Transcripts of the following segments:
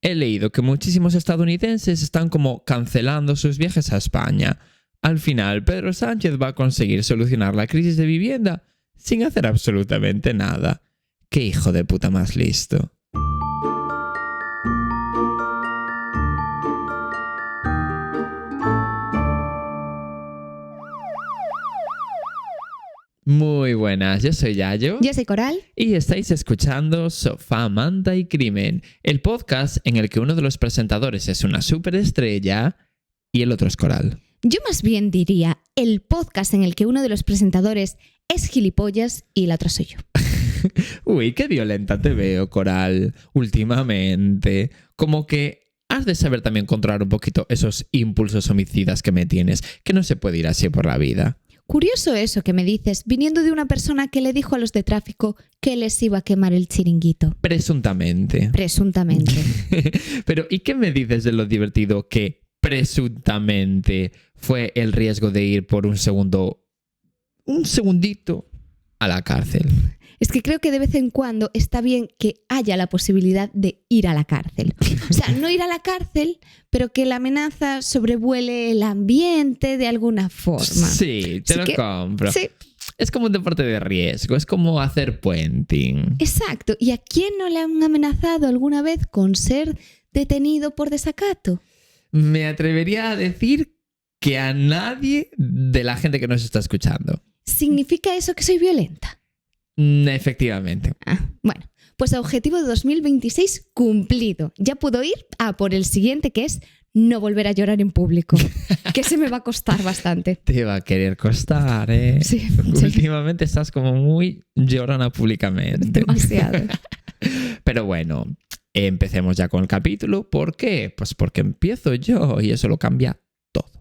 he leído que muchísimos estadounidenses están como cancelando sus viajes a España. Al final, Pedro Sánchez va a conseguir solucionar la crisis de vivienda sin hacer absolutamente nada. ¡Qué hijo de puta más listo! Muy buenas, yo soy Yayo. Yo soy Coral. Y estáis escuchando Sofá, Manta y Crimen, el podcast en el que uno de los presentadores es una superestrella y el otro es Coral. Yo más bien diría el podcast en el que uno de los presentadores es gilipollas y la otra soy yo. Uy, qué violenta te veo, Coral, últimamente. Como que has de saber también controlar un poquito esos impulsos homicidas que me tienes, que no se puede ir así por la vida. Curioso eso que me dices, viniendo de una persona que le dijo a los de tráfico que les iba a quemar el chiringuito. Presuntamente. Presuntamente. Pero, ¿y qué me dices de lo divertido que presuntamente fue el riesgo de ir por un segundito a la cárcel? Es que creo que de vez en cuando está bien que haya la posibilidad de ir a la cárcel. O sea, no ir a la cárcel, pero que la amenaza sobrevuele el ambiente de alguna forma. Sí, te lo compro. Sí. Es como un deporte de riesgo, es como hacer puenting. Exacto. ¿Y a quién no le han amenazado alguna vez con ser detenido por desacato? Me atrevería a decir que a nadie de la gente que nos está escuchando. ¿Significa eso que soy violenta? Efectivamente. Bueno, pues objetivo de 2026 cumplido. Ya puedo ir a por el siguiente, que es no volver a llorar en público. Que se me va a costar bastante. Te va a querer costar, ¿eh? Sí. Últimamente estás como muy llorona públicamente. Demasiado. Pero bueno, empecemos ya con el capítulo. ¿Por qué? Pues porque empiezo yo y eso lo cambia todo.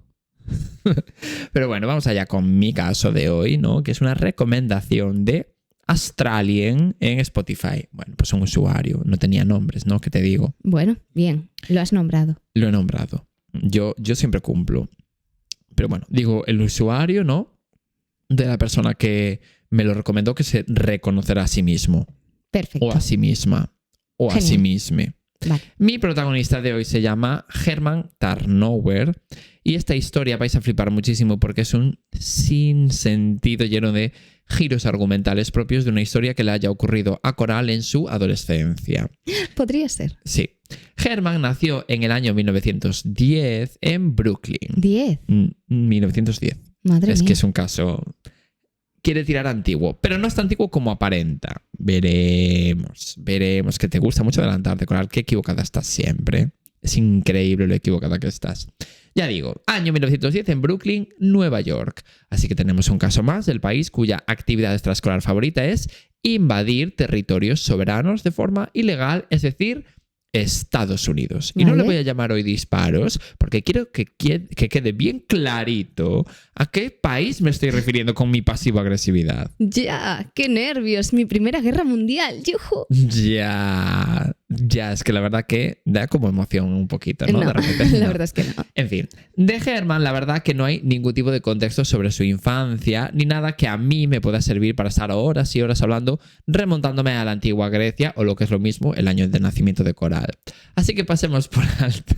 Pero bueno, vamos allá con mi caso de hoy, ¿no? Que es una recomendación de Australian en Spotify. Bueno, pues un usuario, no tenía nombres, ¿no? ¿Qué te digo? Bueno, bien, lo has nombrado. Lo he nombrado. Yo siempre cumplo. Pero bueno, digo el usuario, ¿no? De la persona que me lo recomendó, que se reconocerá a sí mismo. Perfecto. O a sí misma. O Genial. a sí misma. Vale. Mi protagonista de hoy se llama Herman Tarnower y esta historia vais a flipar muchísimo porque es un sinsentido lleno de giros argumentales propios de una historia que le haya ocurrido a Coral en su adolescencia. Podría ser. Sí. Herman nació en el año 1910 en Brooklyn. 10. 1910. Madre mía. Que es un caso... Quiere tirar antiguo, pero no es tan antiguo como aparenta. Veremos que te gusta mucho adelantarte, Coral. Qué equivocada estás siempre. Es increíble lo equivocada que estás. Ya digo, año 1910 en Brooklyn, Nueva York. Así que tenemos un caso más del país cuya actividad extraescolar favorita es invadir territorios soberanos de forma ilegal, es decir, Estados Unidos. Y Vale. no le voy a llamar hoy disparos porque quiero que quede bien clarito a qué país me estoy refiriendo con mi pasiva agresividad. Ya, qué nervios. Mi primera guerra mundial. ¡Yujú! Ya, es que la verdad que da como emoción un poquito, ¿no? No, De repente, la no. verdad es que no. En fin, de Herman la verdad que no hay ningún tipo de contexto sobre su infancia ni nada que a mí me pueda servir para estar horas y horas hablando remontándome a la antigua Grecia o lo que es lo mismo, el año de nacimiento de Coral. Así que pasemos por alto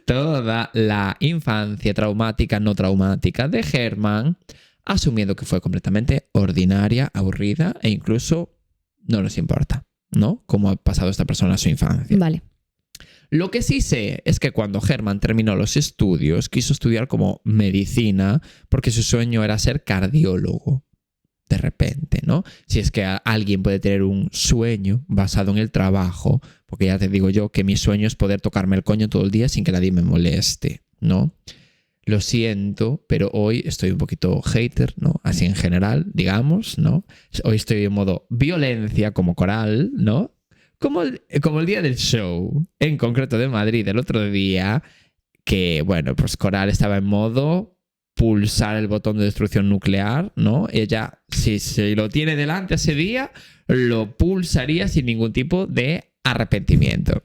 toda la infancia traumática, no traumática de Herman, asumiendo que fue completamente ordinaria, aburrida e incluso no nos importa, ¿no? Cómo ha pasado esta persona su infancia. Vale. Lo que sí sé es que cuando Herman terminó los estudios, quiso estudiar como medicina porque su sueño era ser cardiólogo. De repente, ¿no? Si es que alguien puede tener un sueño basado en el trabajo, porque ya te digo yo que mi sueño es poder tocarme el coño todo el día sin que nadie me moleste, ¿no? Lo siento, pero hoy estoy un poquito hater, ¿no? Así en general, digamos, ¿no? Hoy estoy en modo violencia como Coral, ¿no? Como el día del show, en concreto de Madrid, el otro día, que, bueno, pues Coral estaba en modo pulsar el botón de destrucción nuclear, ¿no? Ella, si lo tiene delante ese día, lo pulsaría sin ningún tipo de arrepentimiento.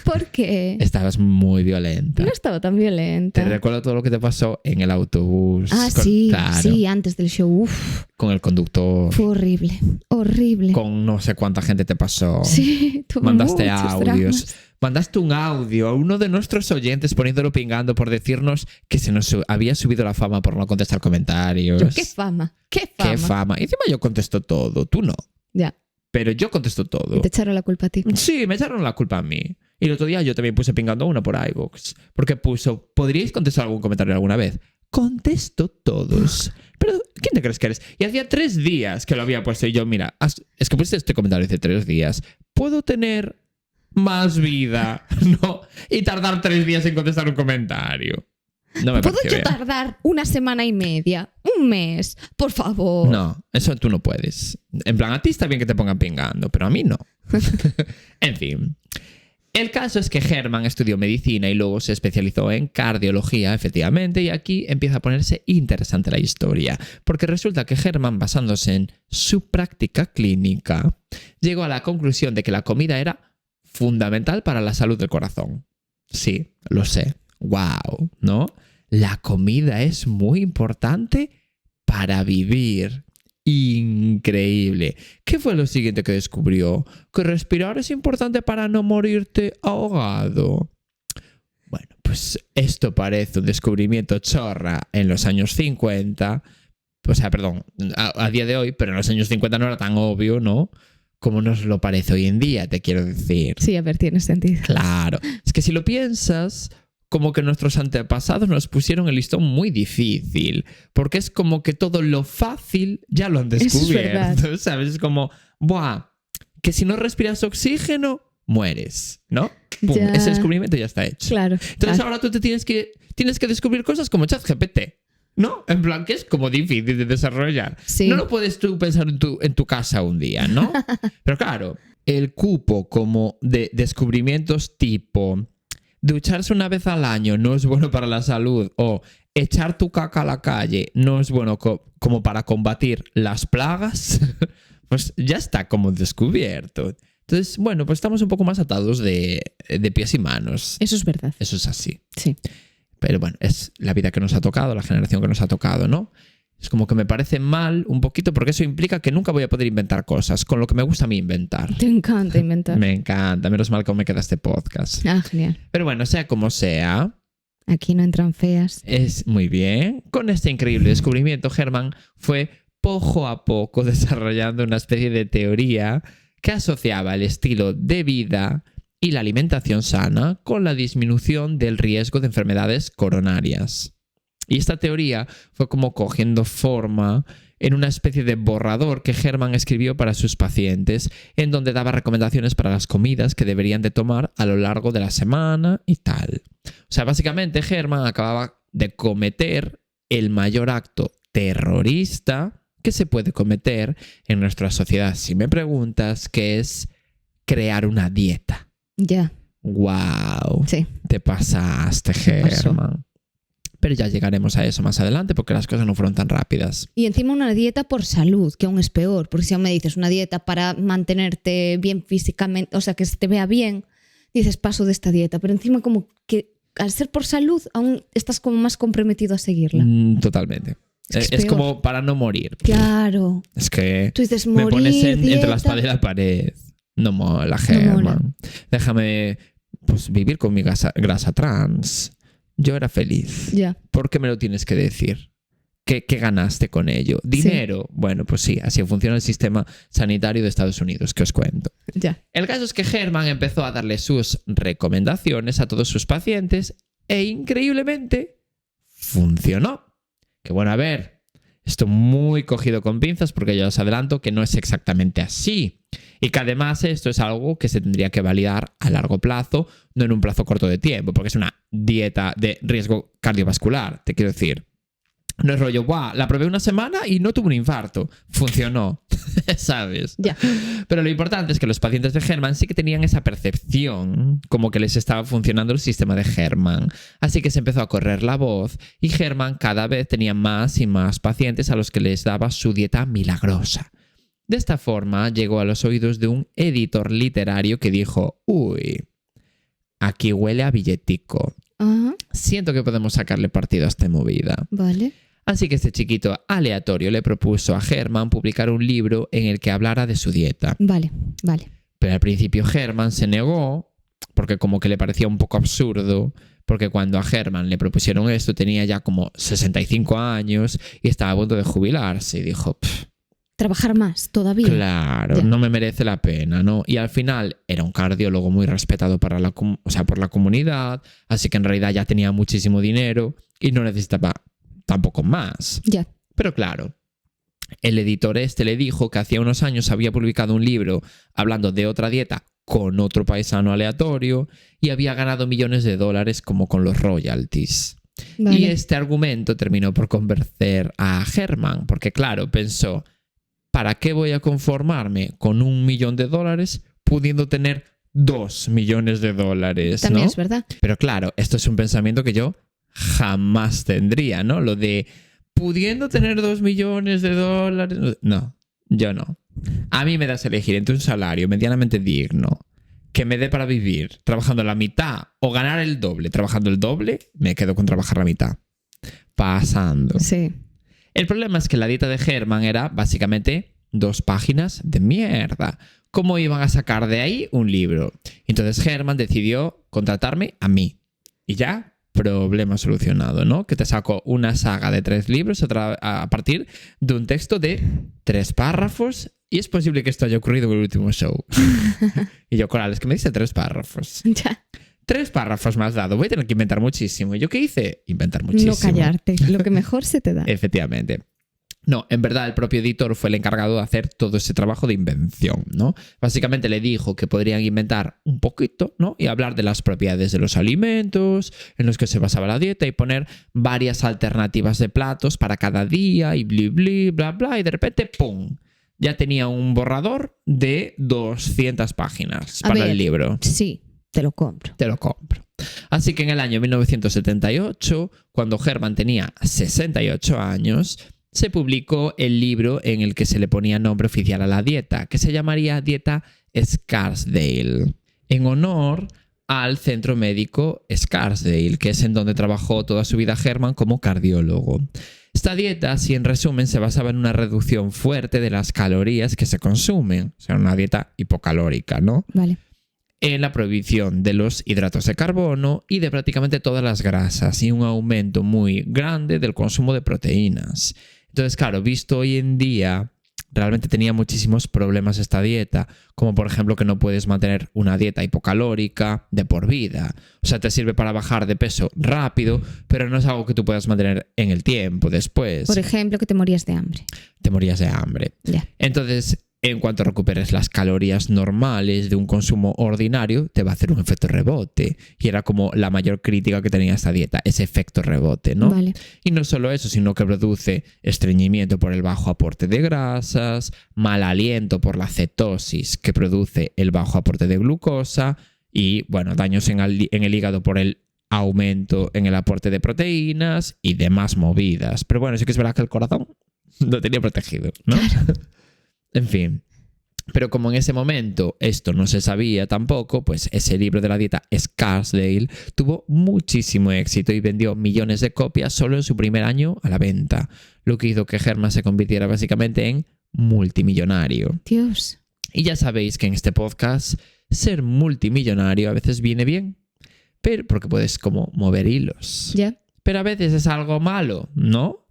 ¿Por qué? Estabas muy violenta. No estaba tan violenta. Te recuerdo todo lo que te pasó en el autobús. Sí, claro, sí, antes del show. Uf, con el conductor. fue horrible, horrible. Con no sé cuánta gente te pasó. Sí, tuve Mandaste muchos audios. dramas. Mandaste un audio a uno de nuestros oyentes poniéndolo pingando por decirnos que se nos había subido la fama por no contestar comentarios. Qué fama, qué fama. Qué fama. Y encima yo contesto todo, tú no. Ya, Pero yo contesto todo. y te echaron la culpa a ti. Sí, me echaron la culpa a mí. Y el otro día yo también puse pingando a uno por iVoox. Porque puso, ¿podríais contestar algún comentario alguna vez? Contesto todos. Pero, ¿quién te crees que eres? Y hacía 3 días que lo había puesto. Y yo, mira, es que pusiste este comentario hace 3 días. ¿Puedo tener más vida? ¿No? Y tardar 3 días en contestar un comentario. No me ¿Puedo parece yo bien. tardar 1 semana y media? ¿Un mes? Por favor. No, eso tú no puedes. En plan, a ti está bien que te pongan pingando, pero a mí no. En fin. El caso es que Herman estudió medicina y luego se especializó en cardiología, efectivamente, y aquí empieza a ponerse interesante la historia, porque resulta que Herman, basándose en su práctica clínica, llegó a la conclusión de que la comida era fundamental para la salud del corazón. Sí, lo sé. ¡Wow! ¿No? La comida es muy importante para vivir. Increíble. ¿Qué fue lo siguiente que descubrió? Que respirar es importante para no morirte ahogado. Bueno, pues esto parece un descubrimiento chorra en los años 50. O sea, perdón, a día de hoy, pero en los años 50 no era tan obvio, ¿no? Como nos lo parece hoy en día, te quiero decir. Sí, a ver, tiene sentido. Claro. Es que si lo piensas, como que nuestros antepasados nos pusieron el listón muy difícil, porque es como que todo lo fácil ya lo han descubierto, ¿sabes? Es como, ¡buah! Que si no respiras oxígeno, mueres, ¿no? ¡Pum! Ya. Ese descubrimiento ya está hecho. Claro. Entonces ahora tú tienes que descubrir cosas como ChatGPT, ¿no? En plan, que es como difícil de desarrollar. Sí. No lo puedes tú pensar en tu casa un día, ¿no? Pero claro, el cupo como de descubrimientos tipo ducharse una vez al año no es bueno para la salud, o echar tu caca a la calle no es bueno como para combatir las plagas, pues ya está como descubierto. Entonces, bueno, pues estamos un poco más atados de pies y manos. Eso es verdad. Eso es así. Sí. Pero bueno, es la vida que nos ha tocado, la generación que nos ha tocado, ¿no? Es como que me parece mal un poquito porque eso implica que nunca voy a poder inventar cosas, con lo que me gusta a mí inventar. Te encanta inventar. Me encanta, menos mal cómo me queda este podcast. Ah, genial. Pero bueno, sea como sea, Aquí no entran feas. es muy bien. Con este increíble descubrimiento, Herman fue poco a poco desarrollando una especie de teoría que asociaba el estilo de vida y la alimentación sana con la disminución del riesgo de enfermedades coronarias. Y esta teoría fue como cogiendo forma en una especie de borrador que Herman escribió para sus pacientes, en donde daba recomendaciones para las comidas que deberían de tomar a lo largo de la semana y tal. O sea, básicamente Herman acababa de cometer el mayor acto terrorista que se puede cometer en nuestra sociedad, si me preguntas, que es crear una dieta. Ya. ¡Wow! Sí. Te pasaste, pasó? Herman. Pero ya llegaremos a eso más adelante porque las cosas no fueron tan rápidas. Y encima una dieta por salud, que aún es peor, porque si aún me dices una dieta para mantenerte bien físicamente, o sea, que se te vea bien, dices paso de esta dieta, pero encima como que al ser por salud aún estás como más comprometido a seguirla. Totalmente. Es que Es peor. como para no morir. Claro. Es que Tú dices me morir, pones entre dieta. la espada y la pared. No mola, No Herman. mola. Déjame pues, vivir con mi grasa trans. Yo era feliz. Ya. ¿Por qué me lo tienes que decir? ¿Qué ganaste con ello? ¿Dinero? Bueno, pues sí, así funciona el sistema sanitario de Estados Unidos, que os cuento. Ya. El caso es que Herman empezó a darle sus recomendaciones a todos sus pacientes e increíblemente funcionó. Que bueno, a ver, esto muy cogido con pinzas porque ya os adelanto que no es exactamente así. Y que además esto es algo que se tendría que validar a largo plazo, no en un plazo corto de tiempo, porque es una dieta de riesgo cardiovascular, te quiero decir. No es rollo, ¡guau! La probé una semana y no tuve un infarto. Funcionó, ¿sabes? Ya. Pero lo importante es que los pacientes de Herman sí que tenían esa percepción, como que les estaba funcionando el sistema de Herman. Así que se empezó a correr la voz y Herman cada vez tenía más y más pacientes a los que les daba su dieta milagrosa. De esta forma llegó a los oídos de un editor literario que dijo: uy, aquí huele a billetico. Ajá. Siento que podemos sacarle partido a esta movida. Vale. Así que este chiquito aleatorio le propuso a Herman publicar un libro en el que hablara de su dieta. Vale. Pero al principio Herman se negó porque como que le parecía un poco absurdo, porque cuando a Herman le propusieron esto tenía ya como 65 años y estaba a punto de jubilarse y dijo: Trabajar más todavía. claro, Ya. no me merece la pena, ¿no? Y al final era un cardiólogo muy respetado por la comunidad, así que en realidad ya tenía muchísimo dinero y no necesitaba tampoco más. Ya. Pero claro, el editor le dijo que hacía unos años había publicado un libro hablando de otra dieta con otro paisano aleatorio y había ganado millones de dólares como con los royalties. Vale. Y este argumento terminó por convencer a Herman, porque claro, pensó: ¿para qué voy a conformarme con $1 millón pudiendo tener $2 millones, También ¿no? es verdad. Pero claro, esto es un pensamiento que yo jamás tendría, ¿no? Lo de pudiendo tener $2 millones. No, yo no. A mí me das a elegir entre un salario medianamente digno que me dé para vivir trabajando la mitad o ganar el doble trabajando el doble, me quedo con trabajar la mitad. Pasando. Sí. El problema es que la dieta de Herman era básicamente 2 páginas de mierda. ¿Cómo iban a sacar de ahí un libro? Entonces Herman decidió contratarme a mí. Y ya, problema solucionado, ¿no? Que te saco una saga de 3 libros a partir de un texto de 3 párrafos y es posible que esto haya ocurrido en el último show. Y yo, Coral, es que me dice 3 párrafos. Ya. 3 párrafos me has dado. Voy a tener que inventar muchísimo. ¿Y yo qué hice? Inventar muchísimo. No callarte. Lo que mejor se te da. Efectivamente. No, en verdad el propio editor fue el encargado de hacer todo ese trabajo de invención, ¿no? Básicamente le dijo que podrían inventar un poquito, ¿no? Y hablar de las propiedades de los alimentos en los que se basaba la dieta y poner varias alternativas de platos para cada día y bla, bla, y de repente, ¡pum! Ya tenía un borrador de 200 páginas para el libro. Sí, te lo compro. Te lo compro. Así que en el año 1978, cuando Herman tenía 68 años, se publicó el libro en el que se le ponía nombre oficial a la dieta, que se llamaría Dieta Scarsdale, en honor al centro médico Scarsdale, que es en donde trabajó toda su vida Herman como cardiólogo. Esta dieta, si en resumen, se basaba en una reducción fuerte de las calorías que se consumen, o sea, una dieta hipocalórica, ¿no? Vale. En la prohibición de los hidratos de carbono y de prácticamente todas las grasas y un aumento muy grande del consumo de proteínas. Entonces, claro, visto hoy en día, realmente tenía muchísimos problemas esta dieta, como por ejemplo que no puedes mantener una dieta hipocalórica de por vida. O sea, te sirve para bajar de peso rápido, pero no es algo que tú puedas mantener en el tiempo después. Por ejemplo, que te morías de hambre. Te morías de hambre. Ya. Entonces, en cuanto recuperes las calorías normales de un consumo ordinario, te va a hacer un efecto rebote. Y era como la mayor crítica que tenía esta dieta, ese efecto rebote, ¿no? Vale. Y no solo eso, sino que produce estreñimiento por el bajo aporte de grasas, mal aliento por la cetosis que produce el bajo aporte de glucosa y, bueno, daños en el hígado por el aumento en el aporte de proteínas y demás movidas. Pero bueno, sí que es verdad que el corazón lo tenía protegido, ¿no? Claro. En fin, pero como en ese momento esto no se sabía tampoco, pues ese libro de la dieta Scarsdale tuvo muchísimo éxito y vendió millones de copias solo en su primer año a la venta, lo que hizo que Herman se convirtiera básicamente en multimillonario. Dios. Y ya sabéis que en este podcast ser multimillonario a veces viene bien, pero porque puedes como mover hilos. Ya. Pero a veces es algo malo, ¿no?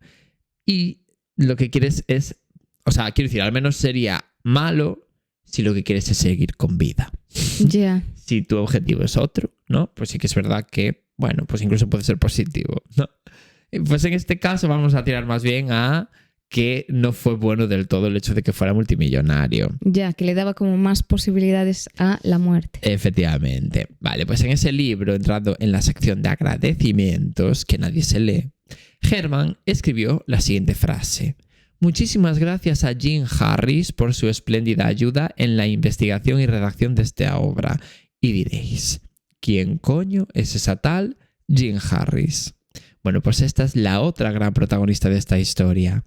Y lo que quieres es... O sea, quiero decir, al menos sería malo si lo que quieres es seguir con vida. Ya. Si tu objetivo es otro, ¿no? Pues sí que es verdad que, bueno, pues incluso puede ser positivo, ¿no? Pues en este caso vamos a tirar más bien a que no fue bueno del todo el hecho de que fuera multimillonario. Ya, que le daba como más posibilidades a la muerte. Efectivamente. Vale, pues en ese libro, entrando en la sección de agradecimientos, que nadie se lee, Herman escribió la siguiente frase. Muchísimas gracias a Jim Harris por su espléndida ayuda en la investigación y redacción de esta obra. Y diréis, ¿quién coño es esa tal Jim Harris? Bueno, pues esta es la otra gran protagonista de esta historia.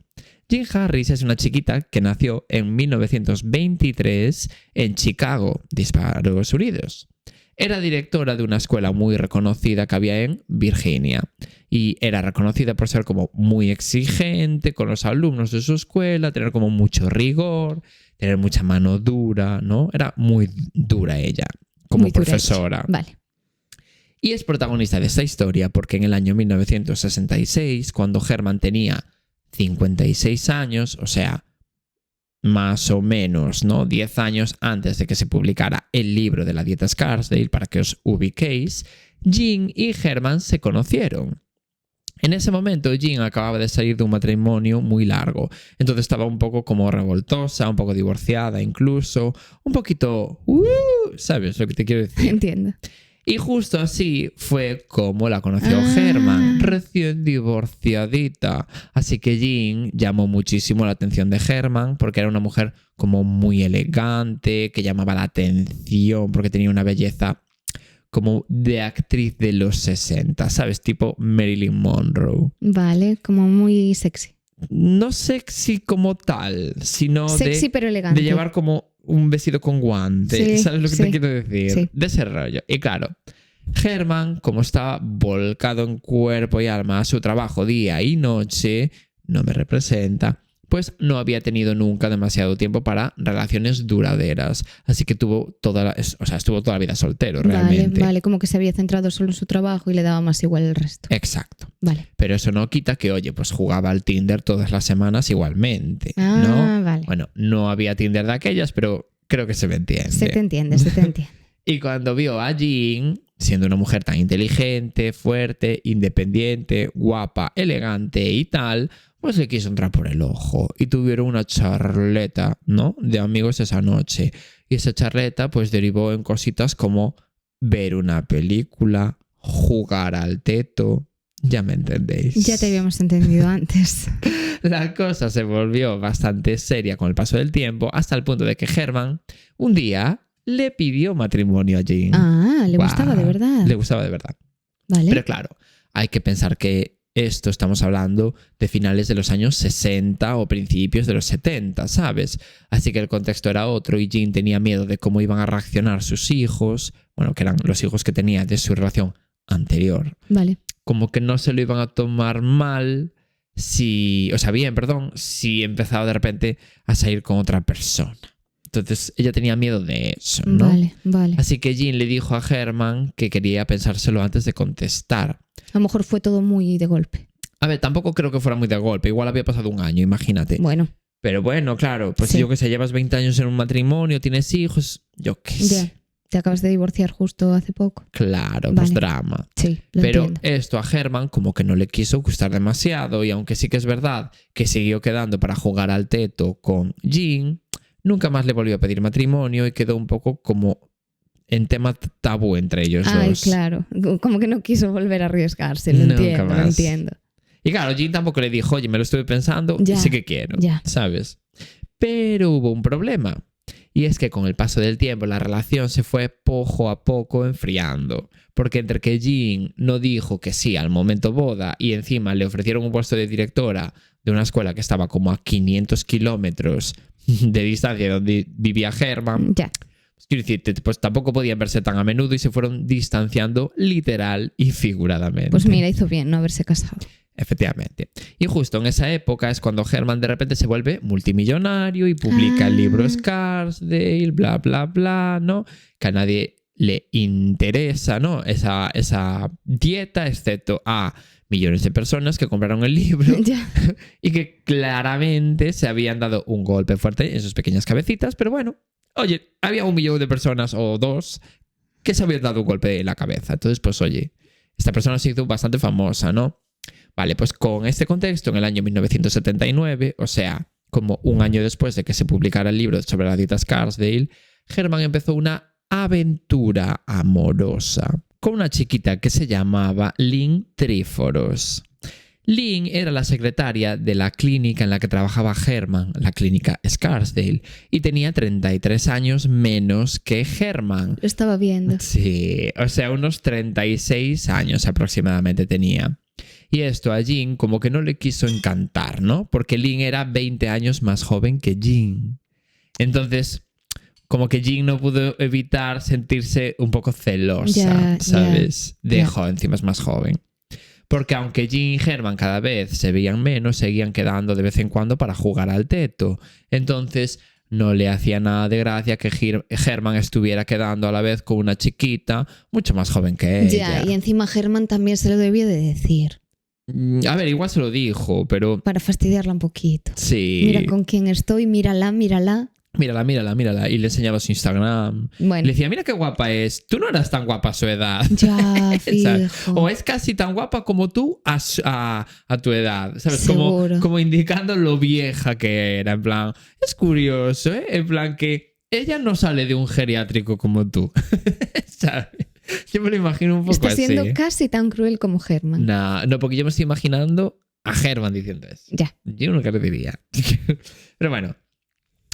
Jean Harris es una chiquita que nació en 1923 en Chicago, Estados Unidos. Era directora de una escuela muy reconocida que había en Virginia y era reconocida por ser como muy exigente con los alumnos de su escuela, tener como mucho rigor, tener mucha mano dura, ¿no? Era muy dura ella como Muy dura profesora. ella. Vale. Y es protagonista de esta historia porque en el año 1966, cuando Herman tenía 56 años, o sea, más o menos, ¿no? 10 años antes de que se publicara el libro de la dieta Scarsdale, para que os ubiquéis, Jean y Herman se conocieron. En ese momento, Jean acababa de salir de un matrimonio muy largo, entonces estaba un poco como revoltosa, un poco divorciada incluso, un poquito... ¿sabes lo que te quiero decir? Entiendo. Y justo así fue como la conoció Herman, recién divorciadita. Así que Jean llamó muchísimo la atención de Herman porque era una mujer como muy elegante, que llamaba la atención porque tenía una belleza como de actriz de los 60, ¿sabes? Tipo Marilyn Monroe. Vale, como muy sexy. No sexy como tal, sino Sexy pero elegante. de llevar como un vestido con guante. Sí, ¿Sabes lo que sí, te quiero decir? sí. De ese rollo. Y claro, Herman, como estaba volcado en cuerpo y alma a su trabajo día y noche, no me representa, pues no había tenido nunca demasiado tiempo para relaciones duraderas. Así que estuvo toda la vida soltero realmente. Vale, como que se había centrado solo en su trabajo y le daba más igual el resto. Exacto. Vale. Pero eso no quita que, oye, pues jugaba al Tinder todas las semanas igualmente, ¿no? Vale. Bueno, no había Tinder de aquellas, pero creo que se me entiende. Se te entiende, se te entiende. Y cuando vio a Jean, siendo una mujer tan inteligente, fuerte, independiente, guapa, elegante y tal, pues le quiso entrar por el ojo. Y tuvieron una charleta, ¿no? De amigos esa noche. Y esa charleta pues derivó en cositas como ver una película, jugar al teto. Ya me entendéis. Ya te habíamos entendido antes. La cosa se volvió bastante seria con el paso del tiempo, hasta el punto de que Herman un día le pidió matrimonio a Jean. Le gustaba de verdad. Le gustaba de verdad. Vale. Pero claro, hay que pensar que esto estamos hablando de finales de los años 60 o principios de los 70, ¿sabes? Así que el contexto era otro y Jean tenía miedo de cómo iban a reaccionar sus hijos, bueno, que eran los hijos que tenía de su relación anterior. Vale. Como que no se lo iban a tomar mal si empezaba de repente a salir con otra persona. Entonces ella tenía miedo de eso, ¿no? Vale. Así que Jean le dijo a Herman que quería pensárselo antes de contestar. A lo mejor fue todo muy de golpe. A ver, tampoco creo que fuera muy de golpe. Igual había pasado un año, imagínate. Bueno. Pero bueno, claro, pues Sí. yo que sé, llevas 20 años en un matrimonio, tienes hijos, yo qué sé. Ya. Te acabas de divorciar justo hace poco. Claro, Vale. pues drama. Sí, lo Pero entiendo. esto a Herman como que no le quiso gustar demasiado y aunque sí que es verdad que siguió quedando para jugar al teto con Jean, nunca más le volvió a pedir matrimonio y quedó un poco como en tema tabú entre ellos dos. Claro. Como que no quiso volver a arriesgarse. Nunca Lo más. entiendo. Y claro, Jean tampoco le dijo, oye, me lo estuve pensando Ya, y sí que quiero, ya. ¿sabes? Pero hubo un problema. Y es que con el paso del tiempo la relación se fue poco a poco enfriando. Porque entre que Jean no dijo que sí al momento boda y encima le ofrecieron un puesto de directora de una escuela que estaba como a 500 kilómetros de distancia de donde vivía Herman, Ya. quiero decirte, pues tampoco podían verse tan a menudo y se fueron distanciando literal y figuradamente. Pues mira, hizo bien no haberse casado. Efectivamente. Y justo en esa época es cuando Herman de repente se vuelve multimillonario y publica el libro Scarsdale, bla, bla, bla, ¿no? Que a nadie le interesa, ¿no? Esa dieta, excepto a millones de personas que compraron el libro Ya. y que claramente se habían dado un golpe fuerte en sus pequeñas cabecitas, pero bueno, oye, había 1 millón de personas o 2 que se habían dado un golpe en la cabeza. Entonces, pues oye, esta persona se hizo bastante famosa, ¿no? Vale, pues con este contexto, en el año 1979, o sea, como un año después de que se publicara el libro sobre la dieta Scarsdale, Herman empezó una aventura amorosa con una chiquita que se llamaba Lynn Tríforos. Lynn era la secretaria de la clínica en la que trabajaba Herman, la clínica Scarsdale, y tenía 33 años menos que Herman. Lo estaba viendo. Sí, o sea, unos 36 años aproximadamente tenía. Y esto a Jin como que no le quiso encantar, ¿no? Porque Lin era 20 años más joven que Jin. Entonces, como que Jin no pudo evitar sentirse un poco celosa, ¿sabes? Encima es más joven. Porque aunque Jin y Herman cada vez se veían menos, seguían quedando de vez en cuando para jugar al teto. Entonces no le hacía nada de gracia que Herman estuviera quedando a la vez con una chiquita mucho más joven que ella. Ya, y encima Herman también se lo debió de decir. A ver, igual se lo dijo, pero... Para fastidiarla un poquito. Sí. Mira con quién estoy, mírala. Mírala. Y le enseñaba su Instagram. Bueno. Le decía, mira qué guapa es. Tú no eras tan guapa a su edad. Ya, fijo. O es casi tan guapa como tú a tu edad. ¿Sabes? Seguro. Como indicando lo vieja que era. En plan, es curioso, ¿eh? En plan que ella no sale de un geriátrico como tú. ¿Sabes? Yo me lo imagino un poco Está así. siendo casi tan cruel como Herman. No, porque yo me estoy imaginando a Herman diciendo eso. Ya. Yo nunca lo diría. Pero bueno.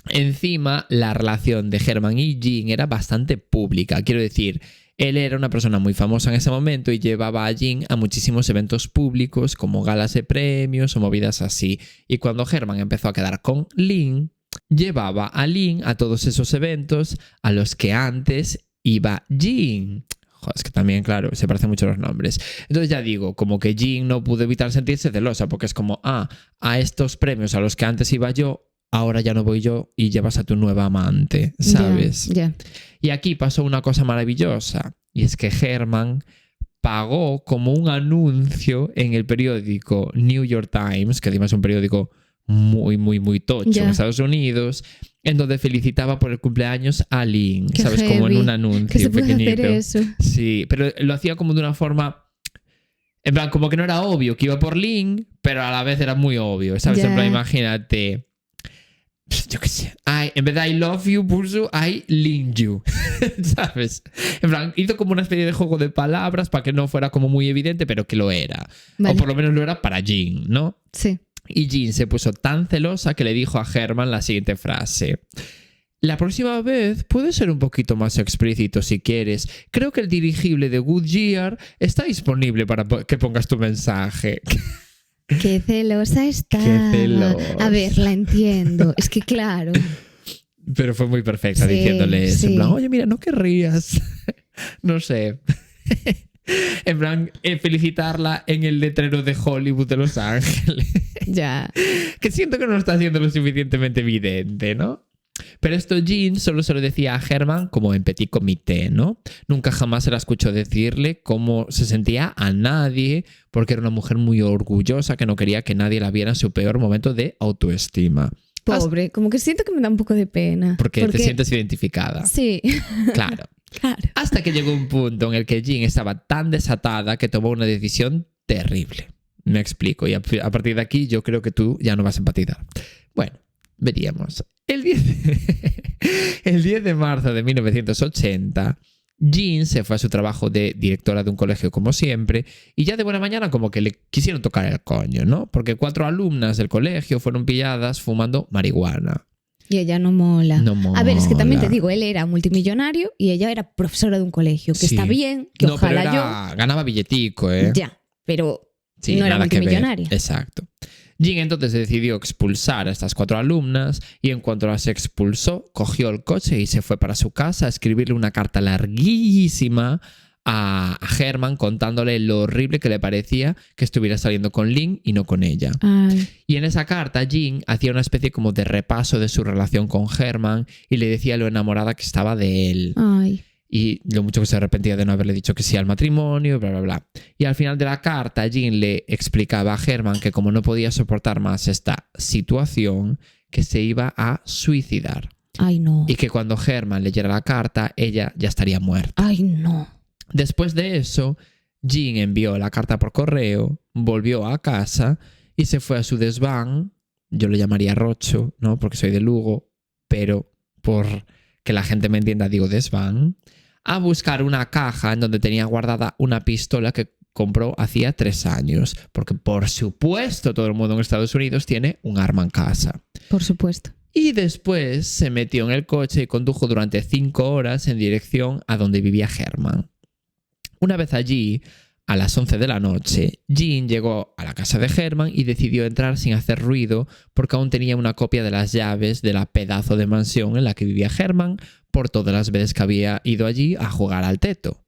Encima, la relación de Herman y Jin era bastante pública. Quiero decir, él era una persona muy famosa en ese momento y llevaba a Jin a muchísimos eventos públicos como galas de premios o movidas así. Y cuando Herman empezó a quedar con Lin, llevaba a Lin a todos esos eventos a los que antes iba Jin. Joder, es que también, claro, se parecen mucho los nombres. Entonces ya digo, como que Jin no pudo evitar sentirse celosa porque es como, a estos premios a los que antes iba yo, ahora ya no voy yo y llevas a tu nueva amante, ¿sabes? Ya. Y aquí pasó una cosa maravillosa, y es que Herman pagó como un anuncio en el periódico New York Times, que además es un periódico muy tocho en Estados Unidos, en donde felicitaba por el cumpleaños a Lin, Qué ¿sabes? heavy. Como en un anuncio ¿Qué se puede pequeñito. hacer eso? Sí, pero lo hacía como de una forma... En plan, como que no era obvio que iba por Lin, pero a la vez era muy obvio, ¿sabes? En plan, imagínate... Yo qué sé. En vez de I love you, puso I lin you. ¿Sabes? En plan, hizo como una especie de juego de palabras para que no fuera como muy evidente, pero que lo era. Vale. O por lo menos lo era para Jin, ¿no? Sí. Y Jin se puso tan celosa que le dijo a Herman la siguiente frase. La próxima vez puedes ser un poquito más explícito si quieres. Creo que el dirigible de Goodyear está disponible para que pongas tu mensaje. Qué celosa estaba. Qué celosa. A ver, la entiendo. Es que claro. Pero fue muy perfecta diciéndole eso. En plan, oye, mira, no querrías. No sé. En plan, felicitarla en el letrero de Hollywood de Los Ángeles. Ya. Que siento que no está siendo lo suficientemente evidente, ¿no? Pero esto Jin solo se lo decía a Herman como en petit comité, ¿no? Nunca jamás se la escuchó decirle cómo se sentía a nadie, porque era una mujer muy orgullosa que no quería que nadie la viera en su peor momento de autoestima. Pobre, como que siento que me da un poco de pena. Porque te sientes identificada. Sí. Claro. Claro. Hasta que llegó un punto en el que Jin estaba tan desatada que tomó una decisión terrible. Me explico. Y a partir de aquí yo creo que tú ya no vas a empatizar. Bueno, veríamos. El 10 de marzo de 1980, Jin se fue a su trabajo de directora de un colegio como siempre y ya de buena mañana como que le quisieron tocar el coño, ¿no? Porque 4 alumnas del colegio fueron pilladas fumando marihuana. Y ella no mola. No mola. A ver, es que también te digo, él era multimillonario y ella era profesora de un colegio, que está bien, que no, ojalá pero ganaba billetico, ¿eh? Ya, pero no era multimillonaria. Exacto. Jin entonces decidió expulsar a estas 4 alumnas y en cuanto las expulsó, cogió el coche y se fue para su casa a escribirle una carta larguísima a Herman contándole lo horrible que le parecía que estuviera saliendo con Lin y no con ella. Ay. Y en esa carta Jin hacía una especie como de repaso de su relación con Herman y le decía lo enamorada que estaba de él. Ay. Y lo mucho que se arrepentía de no haberle dicho que sí al matrimonio, bla, bla, bla. Y al final de la carta, Jin le explicaba a Herman que como no podía soportar más esta situación, que se iba a suicidar. Ay, no. Y que cuando Herman leyera la carta, ella ya estaría muerta. Ay, no. Después de eso, Jin envió la carta por correo, volvió a casa y se fue a su desván. Yo lo llamaría Rocho, ¿no? Porque soy de Lugo, pero por que la gente me entienda digo desván. A buscar una caja en donde tenía guardada una pistola que compró hacía 3 años. Porque por supuesto todo el mundo en Estados Unidos tiene un arma en casa. Por supuesto. Y después se metió en el coche y condujo durante 5 horas en dirección a donde vivía Herman. Una vez allí, a las 11 de la noche, Jean llegó a la casa de Herman y decidió entrar sin hacer ruido porque aún tenía una copia de las llaves de la pedazo de mansión en la que vivía Herman por todas las veces que había ido allí a jugar al teto.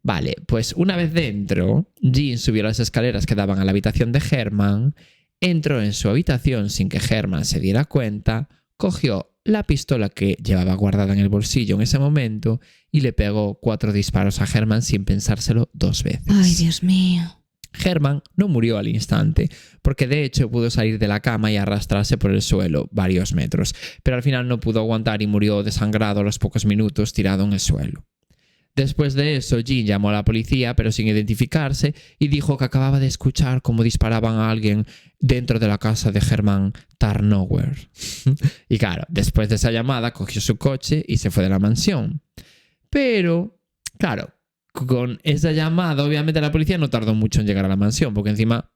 Vale, pues una vez dentro, Jean subió las escaleras que daban a la habitación de Herman, entró en su habitación sin que Herman se diera cuenta, cogió la pistola que llevaba guardada en el bolsillo en ese momento y le pegó 4 disparos a Herman sin pensárselo 2 veces. Ay, Dios mío. Herman no murió al instante, porque de hecho pudo salir de la cama y arrastrarse por el suelo varios metros, pero al final no pudo aguantar y murió desangrado a los pocos minutos tirado en el suelo. Después de eso, Jean llamó a la policía, pero sin identificarse, y dijo que acababa de escuchar cómo disparaban a alguien dentro de la casa de Herman Tarnowhere. Y claro, después de esa llamada, cogió su coche y se fue de la mansión. Pero, claro, con esa llamada, obviamente la policía no tardó mucho en llegar a la mansión, porque encima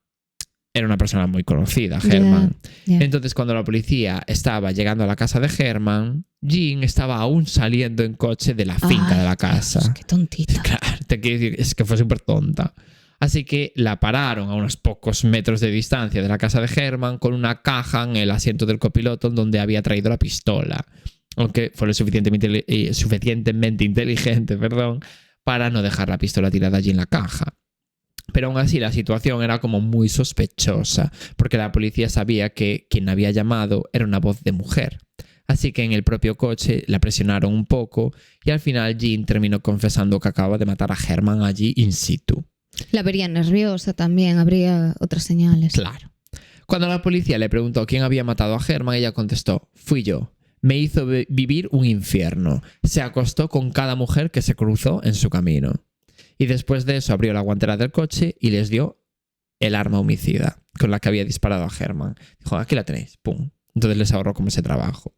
era una persona muy conocida, Herman. Yeah. Entonces, cuando la policía estaba llegando a la casa de Herman, Jean estaba aún saliendo en coche de la finca de la casa. Dios, qué tontita. Claro, te quiero decir, es que fue súper tonta. Así que la pararon a unos pocos metros de distancia de la casa de Herman con una caja en el asiento del copiloto donde había traído la pistola. Aunque fue lo suficientemente inteligente, para no dejar la pistola tirada allí en la caja. Pero aún así la situación era como muy sospechosa, porque la policía sabía que quien había llamado era una voz de mujer. Así que en el propio coche la presionaron un poco y al final Jean terminó confesando que acababa de matar a Herman allí in situ. La vería nerviosa también, habría otras señales. Claro. Cuando la policía le preguntó quién había matado a Herman, ella contestó: fui yo. Me hizo vivir un infierno. Se acostó con cada mujer que se cruzó en su camino. Y después de eso abrió la guantera del coche y les dio el arma homicida con la que había disparado a Herman. Dijo: aquí la tenéis, pum. Entonces les ahorró como ese trabajo.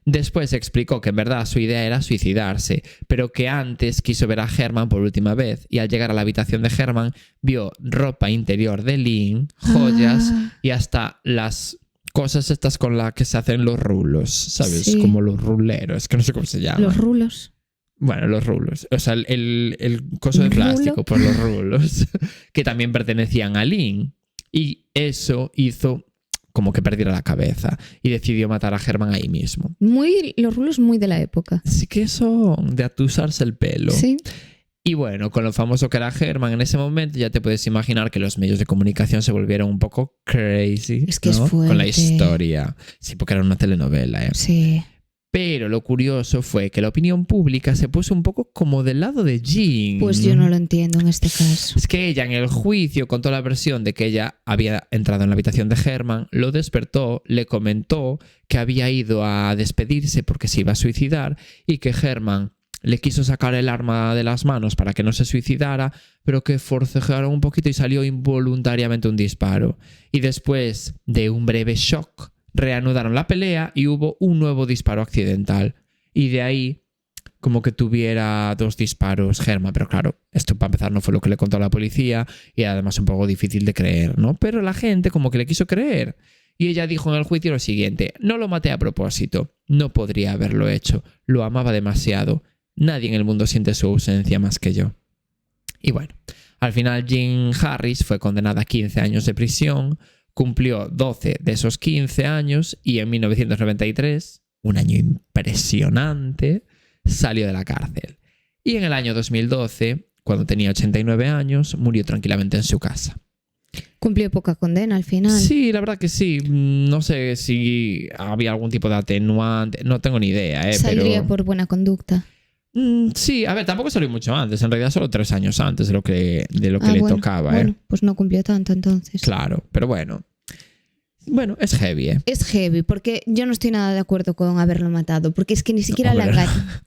Después explicó que en verdad su idea era suicidarse, pero que antes quiso ver a Herman por última vez y al llegar a la habitación de Herman vio ropa interior de Lynn, joyas y hasta las cosas estas con las que se hacen los rulos, ¿sabes? Sí. Como los ruleros, que no sé cómo se llaman. Los rulos. Bueno, los rulos. O sea, el coso de plástico por los rulos, que también pertenecían a Lynn. Y eso hizo como que perdiera la cabeza y decidió matar a Herman ahí mismo. Los rulos muy de la época. Sí que eso de atusarse el pelo. Sí. Y bueno, con lo famoso que era Herman en ese momento, ya te puedes imaginar que los medios de comunicación se volvieron un poco crazy. Es que ¿no? es fuerte. Con la historia. Sí, porque era una telenovela, ¿eh? Sí. Pero lo curioso fue que la opinión pública se puso un poco como del lado de Jean. Pues yo no lo entiendo en este caso. Es que ella en el juicio contó la versión de que ella había entrado en la habitación de Herman, lo despertó, le comentó que había ido a despedirse porque se iba a suicidar y que Herman le quiso sacar el arma de las manos para que no se suicidara, pero que forcejaron un poquito y salió involuntariamente un disparo. Y después de un breve shock, reanudaron la pelea y hubo un nuevo disparo accidental. Y de ahí, como que tuviera 2 disparos Herman. Pero claro, esto para empezar no fue lo que le contó a la policía y además un poco difícil de creer, ¿no? Pero la gente como que le quiso creer. Y ella dijo en el juicio lo siguiente: no lo maté a propósito, no podría haberlo hecho, lo amaba demasiado. Nadie en el mundo siente su ausencia más que yo. Y bueno, al final Jean Harris fue condenada a 15 años de prisión. Cumplió 12 de esos 15 años y en 1993, un año impresionante, salió de la cárcel. Y en el año 2012, cuando tenía 89 años, murió tranquilamente en su casa. Cumplió poca condena al final. Sí, la verdad que sí. No sé si había algún tipo de atenuante, no tengo ni idea. Saldría pero... por buena conducta. Sí, a ver, tampoco salió mucho antes. En realidad solo 3 años antes de lo que le bueno, tocaba. Bueno, pues no cumplió tanto entonces. Claro, pero bueno. Bueno, es heavy, ¿eh? Es heavy, porque yo no estoy nada de acuerdo con haberlo matado, porque es que ni siquiera la engaña.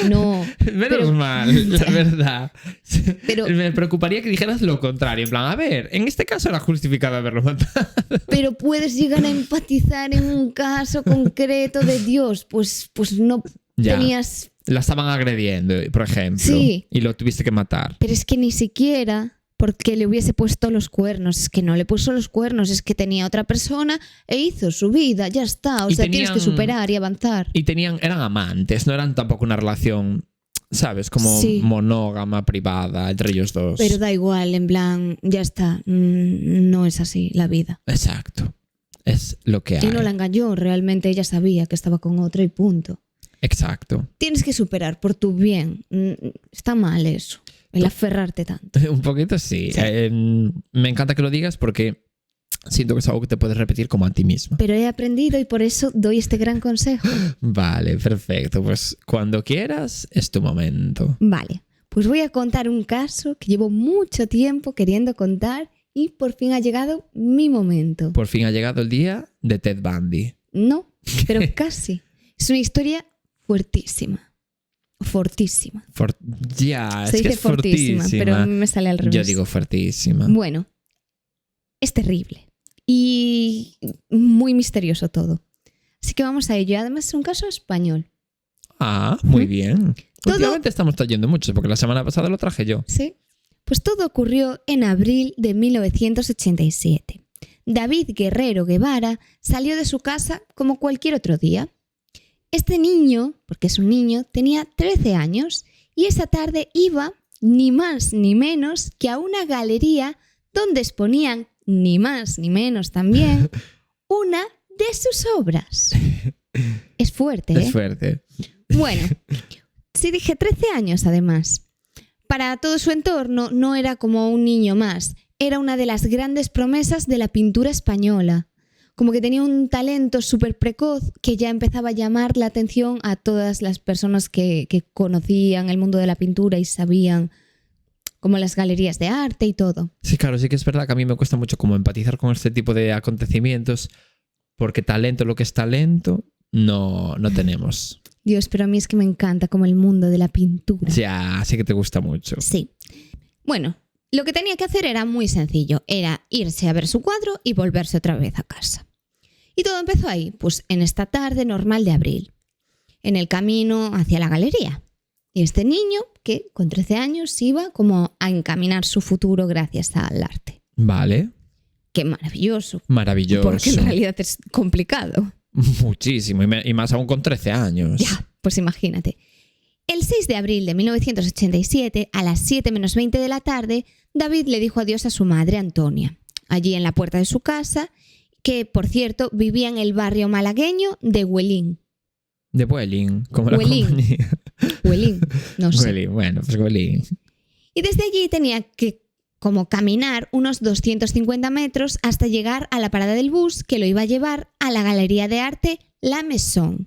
No. Menos mal, la verdad. Pero, me preocuparía que dijeras lo contrario. En plan, a ver, en este caso era justificado haberlo matado. Pero puedes llegar a empatizar en un caso concreto de Dios. Pues no ya. tenías... La estaban agrediendo, por ejemplo. Sí. Y lo tuviste que matar. Pero es que ni siquiera porque le hubiese puesto los cuernos. Es que no le puso los cuernos. Es que tenía otra persona e hizo su vida. Ya está. O sea, tienes que superar y avanzar. Y eran amantes. No eran tampoco una relación ¿sabes? Como Sí. monógama, privada, entre ellos dos. Pero da igual, en plan, ya está. No es así la vida. Exacto. Es lo que hay. Y no la engañó, realmente ella sabía que estaba con otro y punto. Exacto. Tienes que superar por tu bien. Está mal eso, el aferrarte tanto. Un poquito sí. Sí. Me encanta que lo digas porque siento que es algo que te puedes repetir como a ti misma. Pero he aprendido y por eso doy este gran consejo. Vale, perfecto. Pues cuando quieras es tu momento. Vale, pues voy a contar un caso que llevo mucho tiempo queriendo contar y por fin ha llegado mi momento. Por fin ha llegado el día de Ted Bundy. No, pero casi. Es una historia fuertísima. Fortísima. Ya, Se es que dice es fortísima, fortísima. pero a mí me sale al revés. Yo digo fuertísima. Bueno, es terrible y muy misterioso todo. Así que vamos a ello. Además es un caso español. Ah, muy bien. Todo- Últimamente estamos trayendo muchos porque la semana pasada lo traje yo. ¿Sí? Pues todo ocurrió en abril de 1987. David Guerrero Guevara salió de su casa como cualquier otro día. Este niño, porque es un niño, tenía 13 años y esa tarde iba ni más ni menos que a una galería donde exponían ni más ni menos también una de sus obras. Es fuerte, ¿eh? Es fuerte. Bueno, sí dije 13 años además. Para todo su entorno no era como un niño más, era una de las grandes promesas de la pintura española. Como que tenía un talento súper precoz que ya empezaba a llamar la atención a todas las personas que conocían el mundo de la pintura y sabían como las galerías de arte y todo. Sí, claro, sí que es verdad que a mí me cuesta mucho como empatizar con este tipo de acontecimientos porque talento, lo que es talento, no tenemos. Dios, pero a mí es que me encanta como el mundo de la pintura. Ya, sí que te gusta mucho. Sí. Bueno, lo que tenía que hacer era muy sencillo. Era irse a ver su cuadro y volverse otra vez a casa. Y todo empezó ahí, pues en esta tarde normal de abril, en el camino hacia la galería. Y este niño, que con 13 años iba como a encaminar su futuro gracias al arte. Vale. Qué maravilloso. Maravilloso. Porque en realidad es complicado. Muchísimo. Y más aún con 13 años. Ya, pues imagínate. El 6 de abril de 1987, a las 7 menos 20 de la tarde, David le dijo adiós a su madre Antonia, allí en la puerta de su casa, que, por cierto, vivía en el barrio malagueño de Huelín. De Vueling, como la Vueling. compañía. Huelín, no sé. Vueling, bueno, pues Vueling. Y desde allí tenía que como caminar unos 250 metros hasta llegar a la parada del bus que lo iba a llevar a la Galería de Arte La Maison,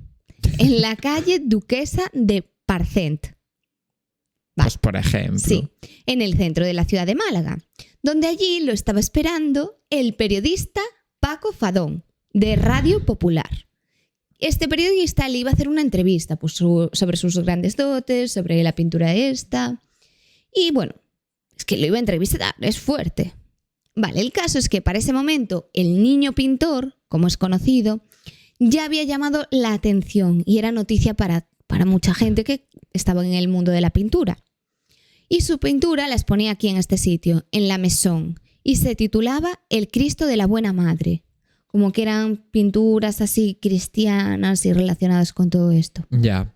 en la calle Duquesa de Parcent. Pues por ejemplo. Sí, en el centro de la ciudad de Málaga, donde allí lo estaba esperando el periodista Paco Fadón, de Radio Popular. Este periodista le iba a hacer una entrevista pues, sobre sus grandes dotes, sobre la pintura esta. Y bueno, es que lo iba a entrevistar, es fuerte. Vale, el caso es que para ese momento el niño pintor, como es conocido, ya había llamado la atención y era noticia para mucha gente que estaba en el mundo de la pintura. Y su pintura la exponía aquí en este sitio, en La Maison, y se titulaba El Cristo de la Buena Madre. Como que eran pinturas así cristianas y relacionadas con todo esto. Ya.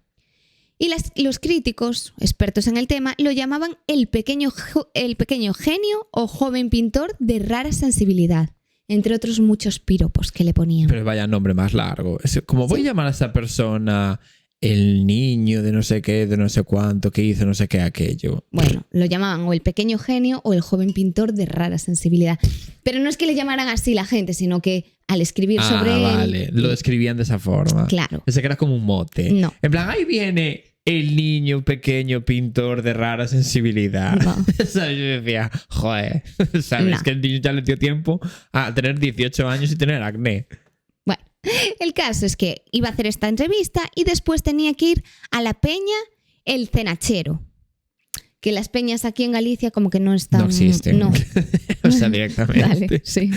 Y los críticos, expertos en el tema, lo llamaban el pequeño genio o joven pintor de rara sensibilidad, entre otros muchos piropos que le ponían. Pero vaya nombre más largo. Es como voy a llamar a esta persona el niño de no sé qué, de no sé cuánto, que hizo no sé qué aquello. Bueno, lo llamaban o el pequeño genio o el joven pintor de rara sensibilidad. Pero no es que le llamaran así la gente, sino que al escribir sobre él... Vale, lo describían de esa forma. Claro. Ese que era como un mote. No. En plan, ahí viene el niño pequeño pintor de rara sensibilidad. No. ¿Sabes? Yo decía, joder, ¿sabes? No. Que el niño ya le dio tiempo a tener 18 años y tener acné. Bueno, el caso es que iba a hacer esta entrevista y después tenía que ir a la peña El Cenachero. Que las peñas aquí en Galicia como que no están... No existen. No. O sea, directamente. Vale, sí.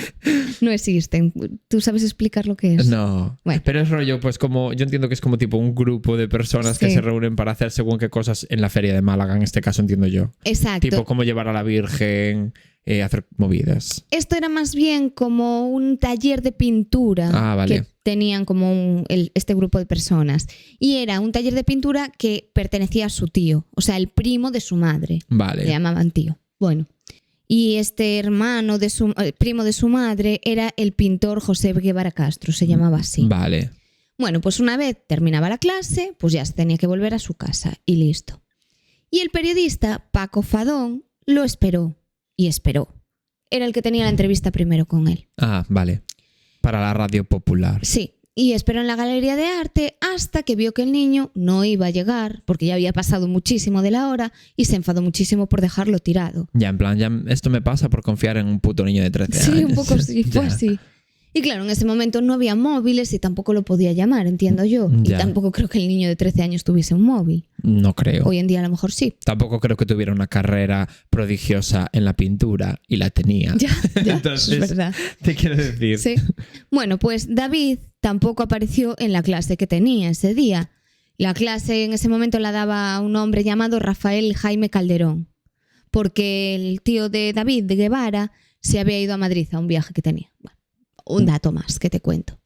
No existen. ¿Tú sabes explicar lo que es? No. Bueno. Pero es rollo, pues como yo entiendo que es como tipo un grupo de personas que Sí. se reúnen para hacer según qué cosas en la feria de Málaga, en este caso entiendo yo. Exacto. Tipo cómo llevar a la Virgen, hacer movidas. Esto era más bien como un taller de pintura Vale. que tenían como este grupo de personas. Y era un taller de pintura que pertenecía a su tío, o sea, el primo de su madre. Vale. Le llamaban tío. Bueno, y este hermano, primo de su madre, era el pintor José Guevara Castro, se llamaba así. Vale. Bueno, pues una vez terminaba la clase, pues ya se tenía que volver a su casa y listo. Y el periodista Paco Fadón lo esperó y esperó. Era el que tenía la entrevista primero con él. Vale. Para la radio popular. Sí, y esperó en la galería de arte hasta que vio que el niño no iba a llegar porque ya había pasado muchísimo de la hora y se enfadó muchísimo por dejarlo tirado. Ya, en plan, ya esto me pasa por confiar en un puto niño de 13 años. Sí, un poco sí, fue así. Y claro, en ese momento no había móviles y tampoco lo podía llamar, entiendo yo. Ya. Y tampoco creo que el niño de 13 años tuviese un móvil. No creo. Hoy en día a lo mejor sí. Tampoco creo que tuviera una carrera prodigiosa en la pintura y la tenía. Ya, Entonces, es verdad. Te quiero decir. Sí. Bueno, pues David tampoco apareció en la clase que tenía ese día. La clase en ese momento la daba un hombre llamado Rafael Jaime Calderón, porque el tío de David, de Guevara, se había ido a Madrid a un viaje que tenía. Bueno, un dato más que te cuento.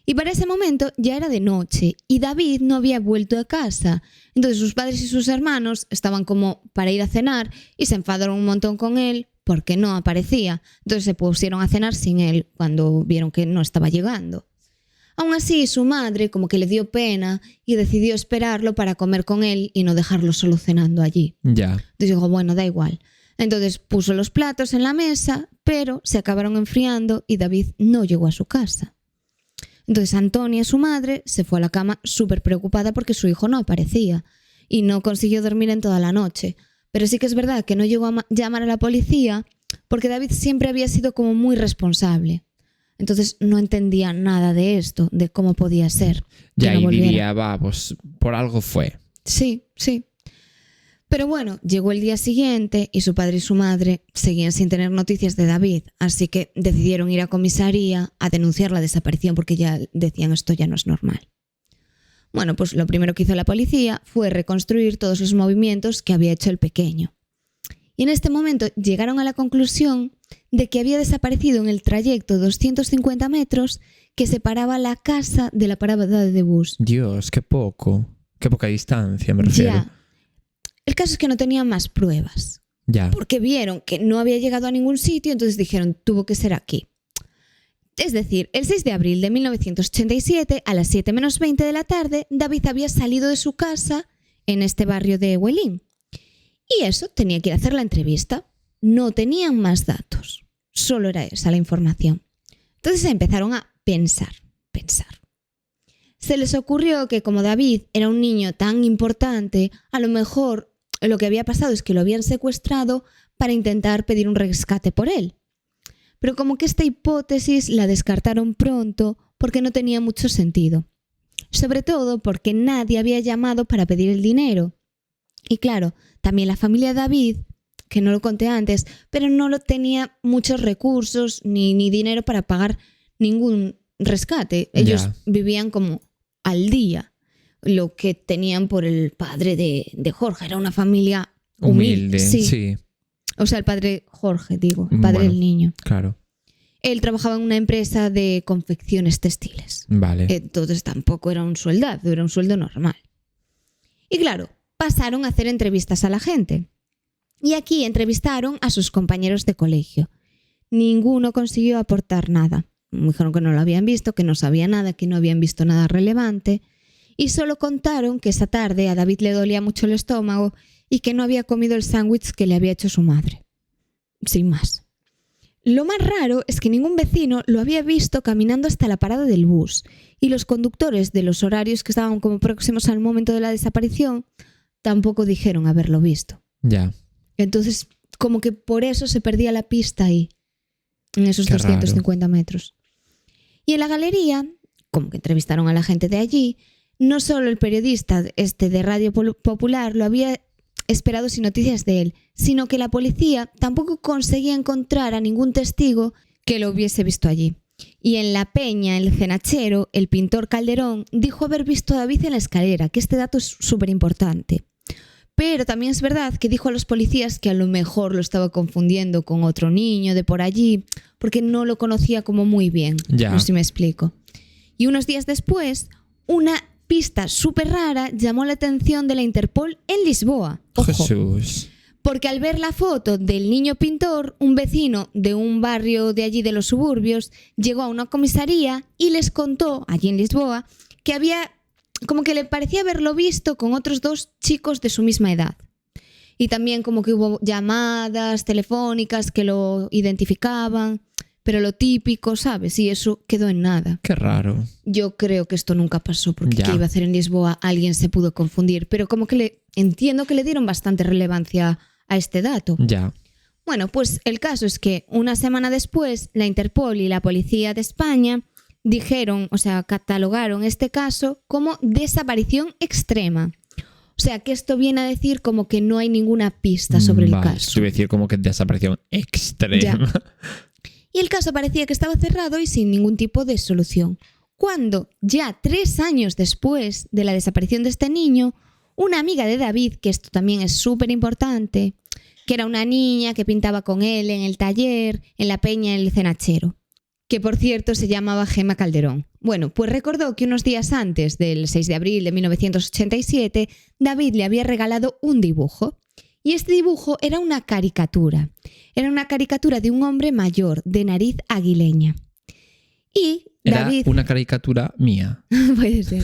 Y para ese momento ya era de noche y David no había vuelto a casa. Entonces sus padres y sus hermanos estaban como para ir a cenar y se enfadaron un montón con él porque no aparecía. Entonces se pusieron a cenar sin él cuando vieron que no estaba llegando. Aún así, su madre como que le dio pena y decidió esperarlo para comer con él y no dejarlo solo cenando allí. Ya. Entonces dijo, bueno, da igual. Entonces puso los platos en la mesa, pero se acabaron enfriando y David no llegó a su casa. Entonces Antonia, su madre, se fue a la cama súper preocupada porque su hijo no aparecía y no consiguió dormir en toda la noche. Pero sí que es verdad que no llegó a llamar a la policía porque David siempre había sido como muy responsable. Entonces no entendía nada de esto, de cómo podía ser. Ya, no y volviera. diría, pues por algo fue. Sí, sí. Pero bueno, llegó el día siguiente y su padre y su madre seguían sin tener noticias de David, así que decidieron ir a comisaría a denunciar la desaparición porque ya decían esto ya no es normal. Bueno, pues lo primero que hizo la policía fue reconstruir todos los movimientos que había hecho el pequeño. Y en este momento llegaron a la conclusión de que había desaparecido en el trayecto 250 metros que separaba la casa de la parada de bus. Dios, qué poca distancia me refiero. Ya. El caso es que no tenían más pruebas. Ya. Porque vieron que no había llegado a ningún sitio, entonces dijeron, tuvo que ser aquí. Es decir, el 6 de abril de 1987, a las 7 menos 20 de la tarde, David había salido de su casa en este barrio de Huelín. Y eso, tenía que ir a hacer la entrevista. No tenían más datos. Solo era esa la información. Entonces empezaron a pensar. Se les ocurrió que como David era un niño tan importante, a lo mejor lo que había pasado es que lo habían secuestrado para intentar pedir un rescate por él. Pero como que esta hipótesis la descartaron pronto porque no tenía mucho sentido. Sobre todo porque nadie había llamado para pedir el dinero. Y claro, también la familia de David, que no lo conté antes, pero no tenía muchos recursos ni dinero para pagar ningún rescate. Ellos vivían como al día. Lo que tenían por el padre de Jorge. Era una familia humilde. Sí. O sea, el padre Jorge, digo, el padre del niño. Claro. Él trabajaba en una empresa de confecciones textiles. Vale. Entonces tampoco era un soldado, era un sueldo normal. Y claro, pasaron a hacer entrevistas a la gente. Y aquí entrevistaron a sus compañeros de colegio. Ninguno consiguió aportar nada. Dijeron que no lo habían visto, que no sabía nada, que no habían visto nada relevante. Y solo contaron que esa tarde a David le dolía mucho el estómago y que no había comido el sándwich que le había hecho su madre. Sin más. Lo más raro es que ningún vecino lo había visto caminando hasta la parada del bus y los conductores de los horarios que estaban como próximos al momento de la desaparición tampoco dijeron haberlo visto. Ya. Entonces, como que por eso se perdía la pista ahí, en esos 250 metros. Y en la galería, como que entrevistaron a la gente de allí, no solo el periodista de Radio Popular lo había esperado sin noticias de él, sino que la policía tampoco conseguía encontrar a ningún testigo que lo hubiese visto allí. Y en la peña, el cenachero, el pintor Calderón, dijo haber visto a David en la escalera, que este dato es súper importante. Pero también es verdad que dijo a los policías que a lo mejor lo estaba confundiendo con otro niño de por allí, porque no lo conocía como muy bien. Ya. No sé si me explico. Y unos días después, una pista súper rara llamó la atención de la Interpol en Lisboa. Ojo. Jesús. Porque al ver la foto del niño pintor, un vecino de un barrio de allí de los suburbios llegó a una comisaría y les contó, allí en Lisboa, que había, como que le parecía haberlo visto con otros 2 chicos de su misma edad. Y también como que hubo llamadas telefónicas que lo identificaban, pero lo típico, ¿sabes? Y eso quedó en nada. Qué raro. Yo creo que esto nunca pasó, porque Ya. ¿qué iba a hacer en Lisboa? Alguien se pudo confundir, pero como que entiendo que le dieron bastante relevancia a este dato. Ya. Bueno, pues el caso es que una semana después, la Interpol y la Policía de España dijeron, o sea, catalogaron este caso como desaparición extrema. O sea, que esto viene a decir como que no hay ninguna pista sobre el Vale, caso. te iba a decir como que desaparición extrema. Ya. Y el caso parecía que estaba cerrado y sin ningún tipo de solución. Cuando, ya 3 años después de la desaparición de este niño, una amiga de David, que esto también es súper importante, que era una niña que pintaba con él en el taller, en la peña en el Cenachero, que por cierto se llamaba Gemma Calderón. Bueno, pues recordó que unos días antes del 6 de abril de 1987, David le había regalado un dibujo. Y este dibujo era una caricatura. Era una caricatura de un hombre mayor, de nariz aguileña. Y Era David... una caricatura mía. Puede ser.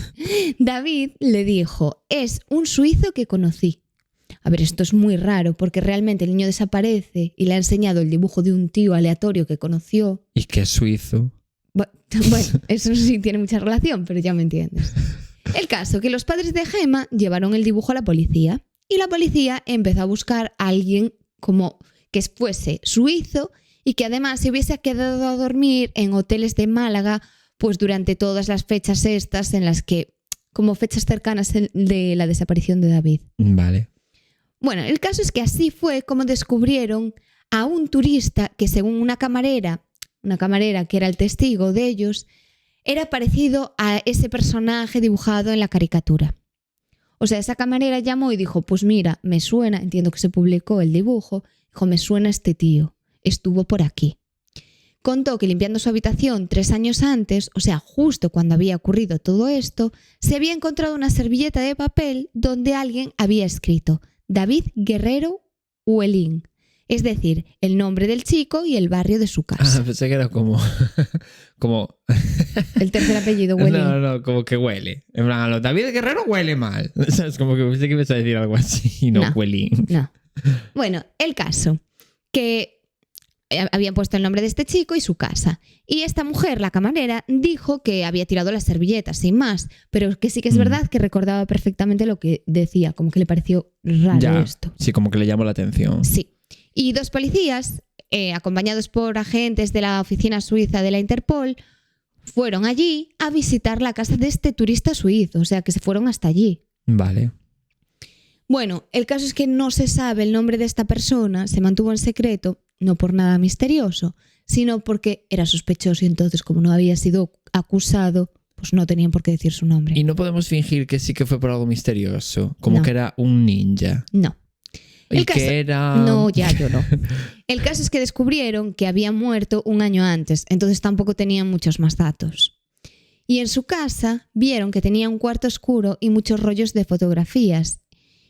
David le dijo, es un suizo que conocí. A ver, esto es muy raro porque realmente el niño desaparece y le ha enseñado el dibujo de un tío aleatorio que conoció. ¿Y qué suizo? Bueno, eso sí tiene mucha relación, pero ya me entiendes. El caso, que los padres de Gemma llevaron el dibujo a la policía y la policía empezó a buscar a alguien como que fuese suizo y que además se hubiese quedado a dormir en hoteles de Málaga pues durante todas las fechas estas en las que, como fechas cercanas de la desaparición de David. Vale. Bueno, el caso es que así fue como descubrieron a un turista que, según una camarera que era el testigo de ellos, era parecido a ese personaje dibujado en la caricatura. O sea, esa camarera llamó y dijo, pues mira, me suena, entiendo que se publicó el dibujo, dijo, me suena este tío, estuvo por aquí. Contó que limpiando su habitación 3 años antes, o sea, justo cuando había ocurrido todo esto, se había encontrado una servilleta de papel donde alguien había escrito David Guerrero Huelín, es decir, el nombre del chico y el barrio de su casa. Pensé que era como... El tercer apellido, Huelín. No, como que huele. En plan, David Guerrero huele mal. Es como que pensé que ibas a decir algo así y no, Huelín. No. Bueno, el caso, que habían puesto el nombre de este chico y su casa. Y esta mujer, la camarera, dijo que había tirado las servilletas, sin más, pero que sí que es verdad que recordaba perfectamente lo que decía, como que le pareció raro esto. Sí, como que le llamó la atención. Sí. Y 2 policías, acompañados por agentes de la oficina suiza de la Interpol, fueron allí a visitar la casa de este turista suizo, o sea que se fueron hasta allí. Vale. Bueno, el caso es que no se sabe el nombre de esta persona, se mantuvo en secreto, no por nada misterioso, sino porque era sospechoso y entonces, como no había sido acusado, pues no tenían por qué decir su nombre. Y no podemos fingir que sí que fue por algo misterioso, como que era un ninja. No. Y que era... No, ya yo no. El caso es que descubrieron que había muerto 1 año antes, entonces tampoco tenían muchos más datos. Y en su casa vieron que tenía un cuarto oscuro y muchos rollos de fotografías.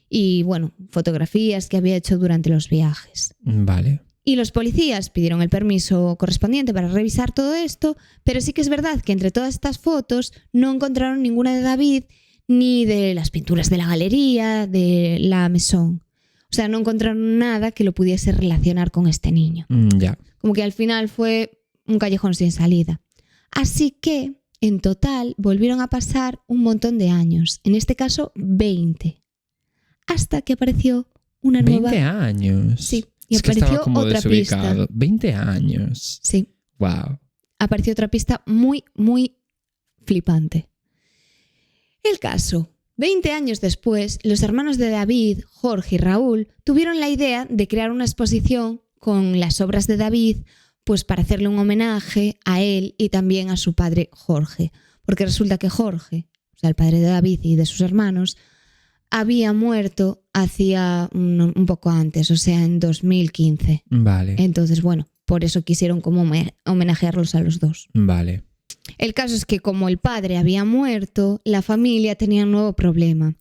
Y bueno, fotografías que había hecho durante los viajes. Vale. Y los policías pidieron el permiso correspondiente para revisar todo esto, pero sí que es verdad que entre todas estas fotos no encontraron ninguna de David ni de las pinturas de la galería, de la Maison. O sea, no encontraron nada que lo pudiese relacionar con este niño. Ya. Como que al final fue un callejón sin salida. Así que, en total, volvieron a pasar un montón de años. En este caso, 20. Hasta que apareció una nueva... 20 años. Sí. Y es que apareció estaba como otra desubicado. pista. 20 años. Sí. Wow. Apareció otra pista muy, muy flipante. El caso. 20 años después, los hermanos de David, Jorge y Raúl, tuvieron la idea de crear una exposición con las obras de David, pues para hacerle un homenaje a él y también a su padre Jorge. Porque resulta que Jorge, o sea, el padre de David y de sus hermanos, había muerto hacía un poco antes, o sea, en 2015. Vale. Entonces, bueno, por eso quisieron como homenajearlos a los dos. Vale. El caso es que como el padre había muerto, la familia tenía un nuevo problema.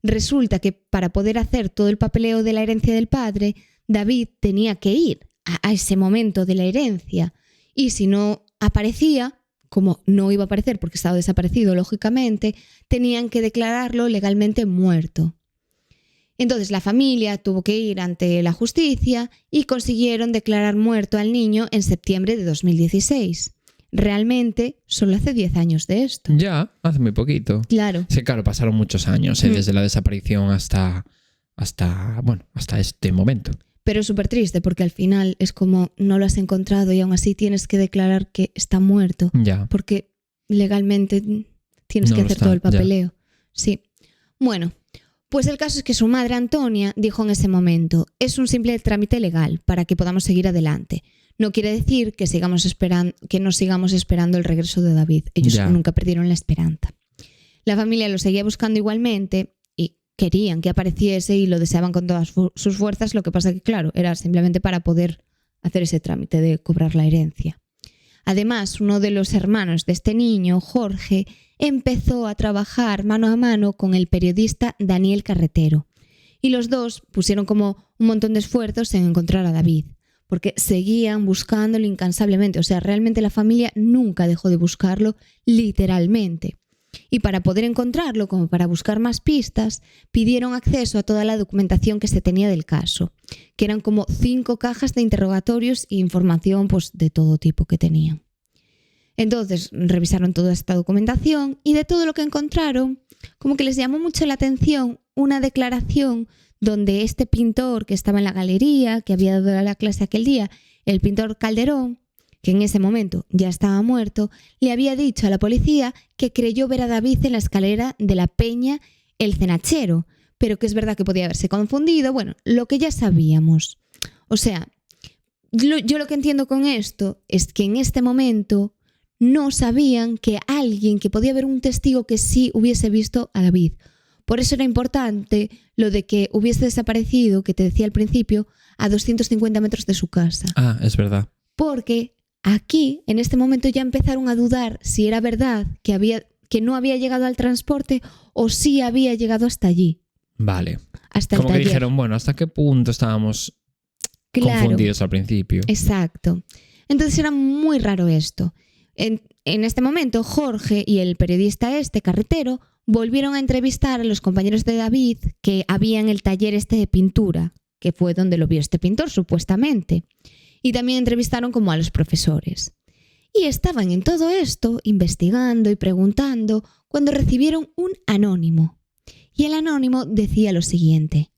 Resulta que para poder hacer todo el papeleo de la herencia del padre, David tenía que ir a ese momento de la herencia. Y si no aparecía, como no iba a aparecer porque estaba desaparecido, lógicamente, tenían que declararlo legalmente muerto. Entonces la familia tuvo que ir ante la justicia y consiguieron declarar muerto al niño en septiembre de 2016. Realmente solo hace 10 años de esto. Ya, hace muy poquito. Claro. Sí, claro, pasaron muchos años, desde la desaparición hasta este momento. Pero es súper triste porque al final es como no lo has encontrado y aún así tienes que declarar que está muerto. Ya. Porque legalmente tienes que hacer todo el papeleo. Ya. Sí. Bueno, pues el caso es que su madre Antonia dijo en ese momento: es un simple trámite legal para que podamos seguir adelante. No quiere decir que no sigamos esperando el regreso de David. Ellos nunca perdieron la esperanza. La familia lo seguía buscando igualmente y querían que apareciese y lo deseaban con todas sus fuerzas. Lo que pasa que, claro, era simplemente para poder hacer ese trámite de cobrar la herencia. Además, uno de los hermanos de este niño, Jorge, empezó a trabajar mano a mano con el periodista Daniel Carretero. Y los dos pusieron como un montón de esfuerzos en encontrar a David, porque seguían buscándolo incansablemente. O sea, realmente la familia nunca dejó de buscarlo, literalmente. Y para poder encontrarlo, como para buscar más pistas, pidieron acceso a toda la documentación que se tenía del caso, que eran como 5 cajas de interrogatorios e información pues, de todo tipo que tenían. Entonces revisaron toda esta documentación y de todo lo que encontraron, como que les llamó mucho la atención una declaración donde este pintor que estaba en la galería, que había dado la clase aquel día, el pintor Calderón, que en ese momento ya estaba muerto, le había dicho a la policía que creyó ver a David en la escalera de la Peña El Cenachero, pero que es verdad que podía haberse confundido, bueno, lo que ya sabíamos. O sea, yo lo que entiendo con esto es que en este momento no sabían que alguien, que podía haber un testigo que sí hubiese visto a David. Por eso era importante lo de que hubiese desaparecido, que te decía al principio, a 250 metros de su casa. Ah, es verdad. Porque aquí, en este momento, ya empezaron a dudar si era verdad que no había llegado al transporte o si había llegado hasta allí. Vale. Hasta como el que taller. Dijeron, bueno, ¿hasta qué punto estábamos confundidos al principio? Exacto. Entonces era muy raro esto. En este momento, Jorge y el periodista Carretero volvieron a entrevistar a los compañeros de David que había en el taller de pintura, que fue donde lo vio este pintor, supuestamente. Y también entrevistaron como a los profesores. Y estaban en todo esto, investigando y preguntando, cuando recibieron un anónimo. Y el anónimo decía lo siguiente: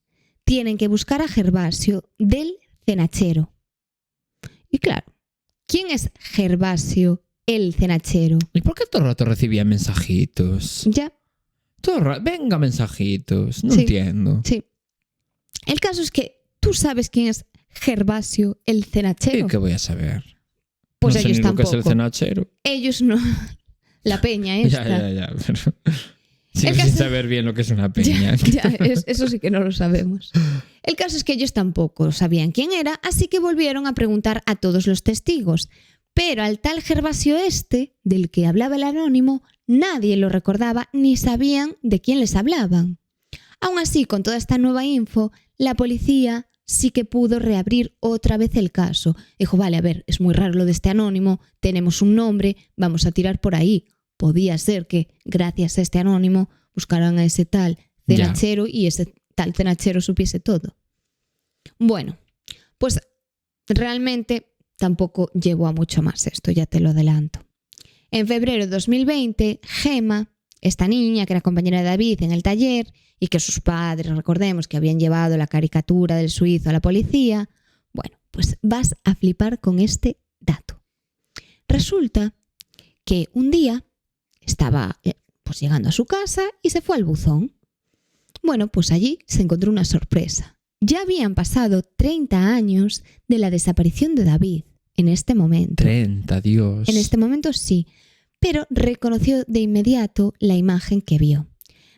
tienen que buscar a Gervasio del Cenachero. Y claro, ¿quién es Gervasio el Cenachero? ¿Y por qué todo el rato recibía mensajitos? Ya. Todo el rato, venga, mensajitos. No entiendo. Sí. El caso es que tú sabes quién es Gervasio el Cenachero. ¿Y qué voy a saber? Pues no sé ellos ni tampoco. Lo que es el cenachero. Ellos no. La peña esta. Ya. Pero sigo sin saber bien lo que es una peña. Eso sí que no lo sabemos. El caso es que ellos tampoco sabían quién era, así que volvieron a preguntar a todos los testigos. Pero al tal Gervasio del que hablaba el anónimo, nadie lo recordaba ni sabían de quién les hablaban. Aún así, con toda esta nueva info, la policía sí que pudo reabrir otra vez el caso. Dijo, vale, a ver, es muy raro lo de este anónimo, tenemos un nombre, vamos a tirar por ahí. Podía ser que, gracias a este anónimo, buscaran a ese tal Cenachero y ese tal Cenachero supiese todo. Bueno, pues realmente tampoco llegó a mucho más esto, ya te lo adelanto. En febrero de 2020, Gema, esta niña que era compañera de David en el taller y que sus padres, recordemos, que habían llevado la caricatura del suizo a la policía, bueno, pues vas a flipar con este dato. Resulta que un día estaba pues llegando a su casa y se fue al buzón. Bueno, pues allí se encontró una sorpresa. Ya habían pasado 30 años de la desaparición de David en este momento. 30, Dios. En este momento sí, pero reconoció de inmediato la imagen que vio.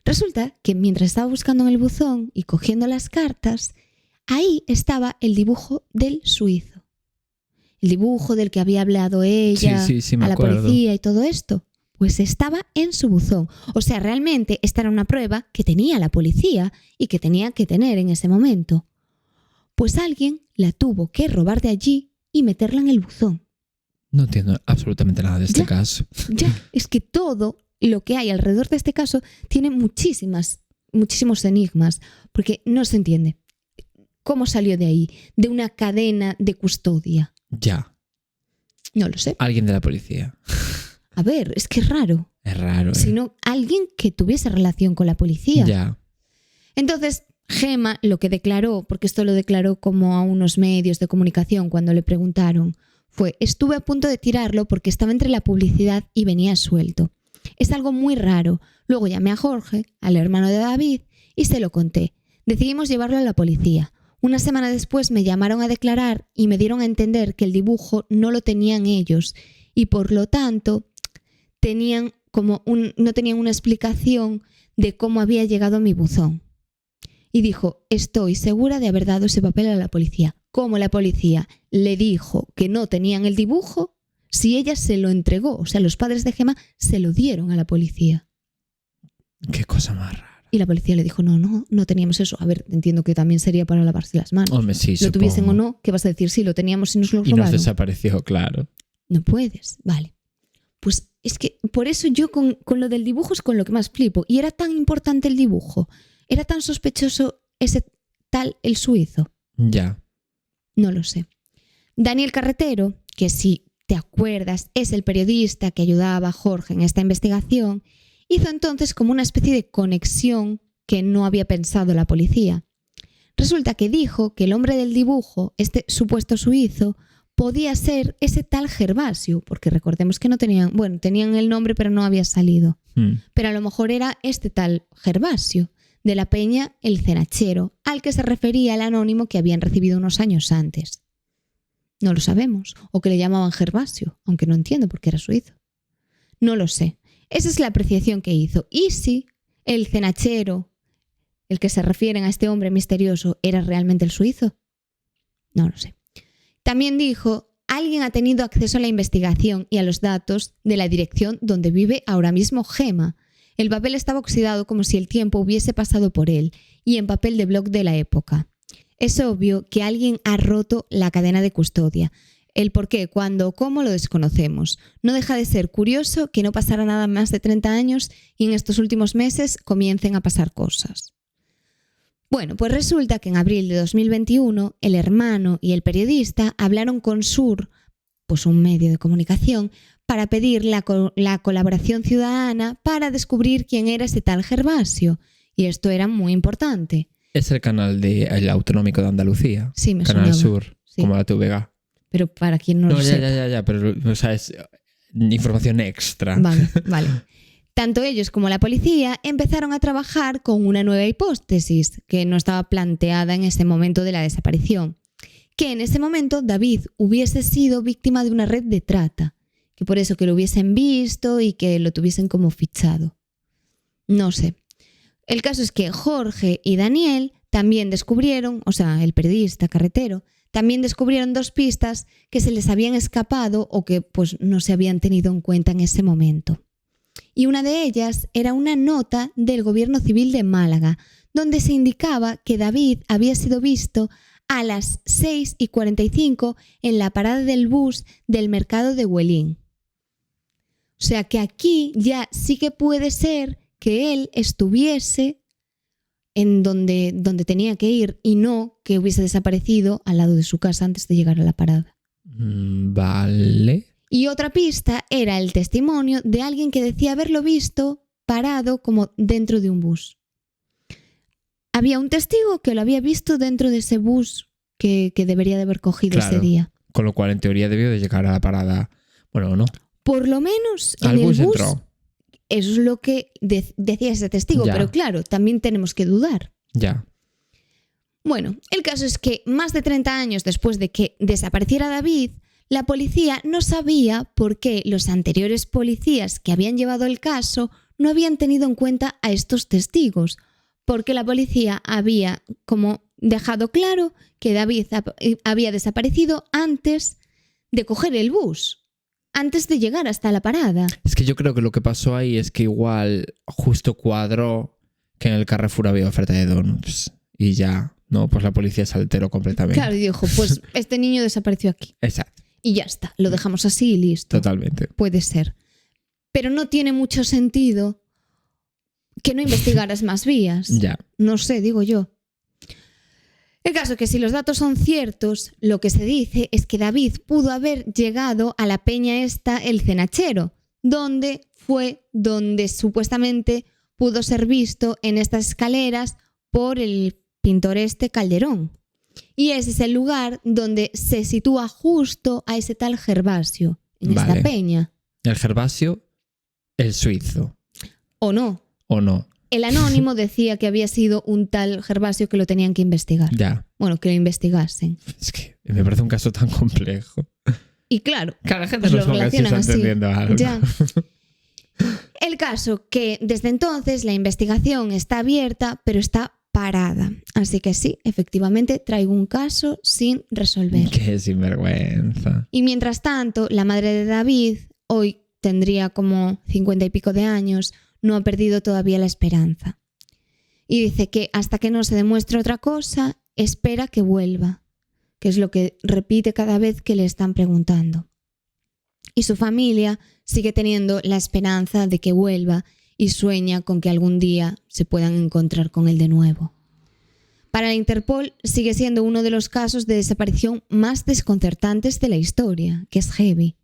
Resulta que mientras estaba buscando en el buzón y cogiendo las cartas, ahí estaba el dibujo del suizo. El dibujo del que había hablado ella Sí, me a la acuerdo. policía y todo esto. Pues estaba en su buzón. O sea, realmente esta era una prueba que tenía la policía y que tenía que tener en ese momento. Pues alguien la tuvo que robar de allí y meterla en el buzón. No entiendo absolutamente nada de este caso. Ya, es que todo lo que hay alrededor de este caso tiene muchísimos enigmas, porque no se entiende cómo salió de ahí, de una cadena de custodia. Ya. No lo sé. Alguien de la policía. A ver, es que es raro. Es raro, ¿eh? Sino alguien que tuviese relación con la policía. Ya. Entonces, Gemma lo que declaró, porque esto lo declaró como a unos medios de comunicación cuando le preguntaron, fue: estuve a punto de tirarlo porque estaba entre la publicidad y venía suelto. Es algo muy raro. Luego llamé a Jorge, al hermano de David, y se lo conté. Decidimos llevarlo a la policía. Una semana después me llamaron a declarar y me dieron a entender que el dibujo no lo tenían ellos y por lo tanto no tenían una explicación de cómo había llegado a mi buzón. Y dijo: estoy segura de haber dado ese papel a la policía. Como la policía le dijo que no tenían el dibujo, si ella se lo entregó, o sea, los padres de Gemma se lo dieron a la policía. Qué cosa más rara. Y la policía le dijo: no teníamos eso. A ver, entiendo que también sería para lavarse las manos. Hombre, sí, lo tuviesen supongo. o no, ¿qué vas a decir? Sí, lo teníamos y nos lo Y robaron. nos desapareció, claro. No puedes, vale. Pues es que por eso yo con lo del dibujo es con lo que más flipo. Y era tan importante el dibujo, era tan sospechoso ese tal el suizo. Ya. No lo sé. Daniel Carretero, que si te acuerdas es el periodista que ayudaba a Jorge en esta investigación, hizo entonces como una especie de conexión que no había pensado la policía. Resulta que dijo que el hombre del dibujo, este supuesto suizo, podía ser ese tal Gervasio, porque recordemos que no tenían, tenían el nombre pero no había salido. Pero a lo mejor era este tal Gervasio, de la Peña el Cenachero, al que se refería el anónimo que habían recibido unos años antes. No lo sabemos, o que le llamaban Gervasio, aunque no entiendo por qué era suizo. No lo sé. Esa es la apreciación que hizo. Y si el Cenachero, el que se refieren a este hombre misterioso, era realmente el suizo. No lo sé. También dijo: alguien ha tenido acceso a la investigación y a los datos de la dirección donde vive ahora mismo Gemma. El papel estaba oxidado como si el tiempo hubiese pasado por él y en papel de blog de la época. Es obvio que alguien ha roto la cadena de custodia. El por qué, cuándo o cómo lo desconocemos. No deja de ser curioso que no pasara nada más de 30 años y en estos últimos meses comiencen a pasar cosas. Bueno, pues resulta que en abril de 2021 el hermano y el periodista hablaron con Sur, pues un medio de comunicación, para pedir la colaboración ciudadana para descubrir quién era ese tal Gervasio. Y esto era muy importante. Es el canal el autonómico de Andalucía. Sí, me Canal sonaba. Sur, Sí. como la TVG. Pero para quien no lo sepa. Ya, pero o sea, es información extra. Vale. Tanto ellos como la policía empezaron a trabajar con una nueva hipótesis que no estaba planteada en ese momento de la desaparición. Que en ese momento David hubiese sido víctima de una red de trata. Que por eso que lo hubiesen visto y que lo tuviesen como fichado. No sé. El caso es que Jorge y Daniel también descubrieron, o sea, el periodista Carretero, también descubrieron dos pistas que se les habían escapado o que pues no se habían tenido en cuenta en ese momento. Y una de ellas era una nota del Gobierno Civil de Málaga, donde se indicaba que David había sido visto a las 6:45 en la parada del bus del mercado de Huelín. O sea que aquí ya sí que puede ser que él estuviese en donde tenía que ir y no que hubiese desaparecido al lado de su casa antes de llegar a la parada. Vale. Y otra pista era el testimonio de alguien que decía haberlo visto parado como dentro de un bus. Había un testigo que lo había visto dentro de ese bus que debería de haber cogido ese día. Con lo cual, en teoría, debió de llegar a la parada. Bueno, ¿no? Por lo menos en Al el bus bus, entró. eso es lo que decía ese testigo. Ya. Pero claro, también tenemos que dudar. Ya. Bueno, el caso es que más de 30 años después de que desapareciera David, la policía no sabía por qué los anteriores policías que habían llevado el caso no habían tenido en cuenta a estos testigos, porque la policía había como dejado claro que David había desaparecido antes de coger el bus, antes de llegar hasta la parada. Es que yo creo que lo que pasó ahí es que igual justo cuadró que en el Carrefour había oferta de donuts y ya, no, pues la policía se alteró completamente. Claro, y dijo, pues este niño desapareció aquí. Exacto. Y ya está, lo dejamos así y listo. Totalmente. Puede ser. Pero no tiene mucho sentido que no investigaras más vías. Ya. No sé, digo yo. El caso es que si los datos son ciertos, lo que se dice es que David pudo haber llegado a la peña esta, el Cenachero, donde supuestamente pudo ser visto en estas escaleras por el pintor Calderón. Y ese es el lugar donde se sitúa justo a ese tal Gervasio, en esta peña. El Gervasio, el suizo. ¿O no? ¿O no? El anónimo decía que había sido un tal Gervasio que lo tenían que investigar. Ya. Bueno, que lo investigasen. Es que me parece un caso tan complejo. Y claro, la gente pues no lo suponga si relacionan está así. entendiendo algo. Ya. El caso que desde entonces la investigación está abierta, pero está parada. Así que sí, efectivamente traigo un caso sin resolver. Qué sinvergüenza. Y mientras tanto, la madre de David, hoy tendría como 50 y pico de años, no ha perdido todavía la esperanza. Y dice que hasta que no se demuestre otra cosa, espera que vuelva, que es lo que repite cada vez que le están preguntando. Y su familia sigue teniendo la esperanza de que vuelva y sueña con que algún día se puedan encontrar con él de nuevo. Para la Interpol sigue siendo uno de los casos de desaparición más desconcertantes de la historia, que es heavy.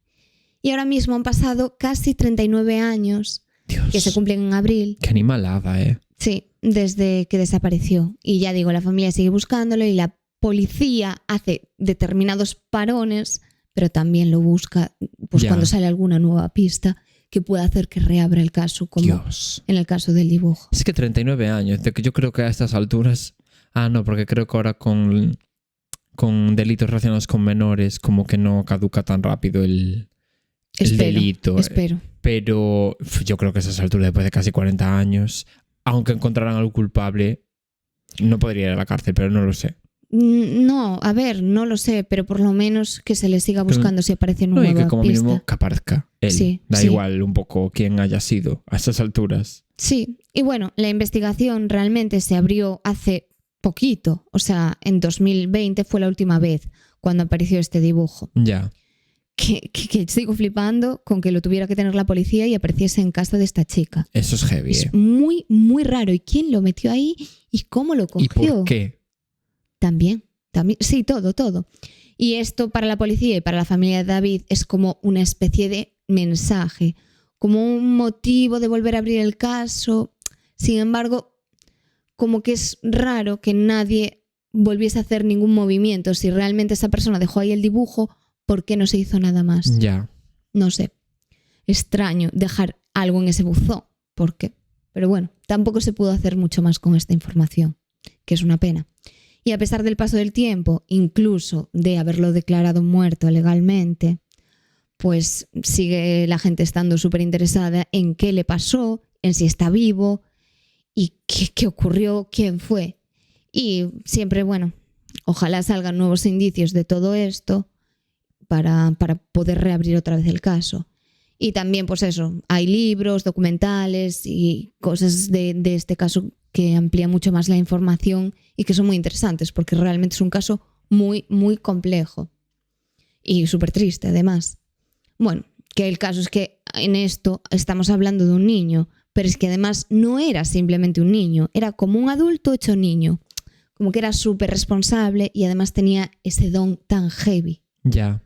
Y ahora mismo han pasado casi 39 años, Dios, que se cumplen en abril. qué animalada, ¿eh? Sí, desde que desapareció. Y ya digo, la familia sigue buscándolo y la policía hace determinados parones, pero también lo busca pues cuando sale alguna nueva pista que pueda hacer que reabra el caso, como Dios. en el caso del dibujo. Es que 39 años, yo creo que a estas alturas... Ah, no, porque creo que ahora con delitos relacionados con menores como que no caduca tan rápido el delito. Espero. Pero yo creo que a esas alturas, después de casi 40 años, aunque encontraran algo culpable, no podría ir a la cárcel, pero no lo sé. No, a ver, no lo sé, pero por lo menos que se le siga buscando si aparece una nueva y que como pista. mínimo que aparezca él. Sí, da sí. igual un poco quién haya sido a esas alturas. Sí, y bueno, la investigación realmente se abrió hace poquito, o sea, en 2020 fue la última vez cuando apareció este dibujo. Ya. Que sigo flipando con que lo tuviera que tener la policía y apareciese en casa de esta chica. Eso es heavy. Es muy, muy raro. ¿Y quién lo metió ahí y cómo lo cogió? ¿Y por qué? También. Sí, todo. Y esto para la policía y para la familia de David es como una especie de mensaje, como un motivo de volver a abrir el caso. Sin embargo, como que es raro que nadie volviese a hacer ningún movimiento. Si realmente esa persona dejó ahí el dibujo, ¿por qué no se hizo nada más? Ya. No sé. Extraño dejar algo en ese buzón. ¿Por qué? Pero bueno, tampoco se pudo hacer mucho más con esta información, que es una pena. Y a pesar del paso del tiempo, incluso de haberlo declarado muerto legalmente, pues sigue la gente estando súper interesada en qué le pasó, en si está vivo y qué ocurrió, quién fue. Y siempre, bueno, ojalá salgan nuevos indicios de todo esto para poder reabrir otra vez el caso. Y también, pues eso, hay libros, documentales y cosas de este caso que amplían mucho más la información y que son muy interesantes porque realmente es un caso muy, muy complejo y súper triste además. Bueno, que el caso es que en esto estamos hablando de un niño, pero es que además no era simplemente un niño, era como un adulto hecho niño, como que era súper responsable y además tenía ese don tan heavy. Ya.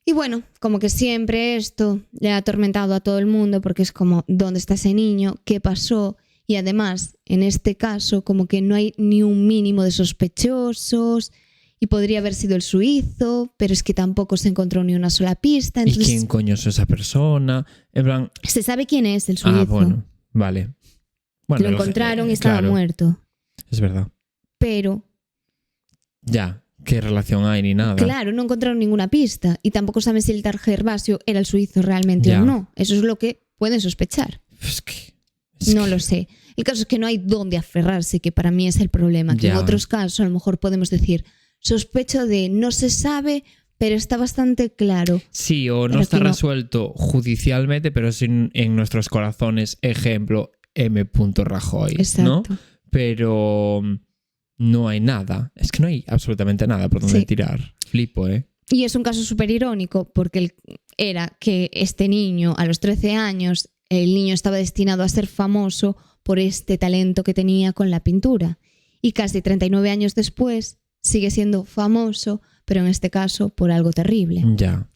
Y bueno, como que siempre esto le ha atormentado a todo el mundo porque es como, ¿dónde está ese niño? ¿Qué pasó? Y además, en este caso, como que no hay ni un mínimo de sospechosos y podría haber sido el suizo, pero es que tampoco se encontró ni una sola pista. Entonces, ¿y quién coño es esa persona? En plan... Se sabe quién es el suizo. Ah, bueno, vale. Bueno, lo encontraron y estaba muerto. Es verdad. Pero... Ya, ¿qué relación hay ni nada? Claro, no encontraron ninguna pista y tampoco saben si el tal Gervasio era el suizo realmente o no. Eso es lo que pueden sospechar. No lo sé. El caso es que no hay dónde aferrarse, que para mí es el problema. Que Ya. en otros casos a lo mejor podemos decir, sospecho de no se sabe, pero está bastante claro. Sí, o no Pero está que no. resuelto judicialmente, pero sí en nuestros corazones, ejemplo, M. Rajoy, ¿no? Exacto. Pero no hay nada. Es que no hay absolutamente nada por donde Sí. tirar. Flipo, ¿eh? Y es un caso súper irónico porque era que este niño, a los 13 años, el niño estaba destinado a ser famoso por este talento que tenía con la pintura. Y casi 39 años después sigue siendo famoso, pero en este caso por algo terrible. Ya.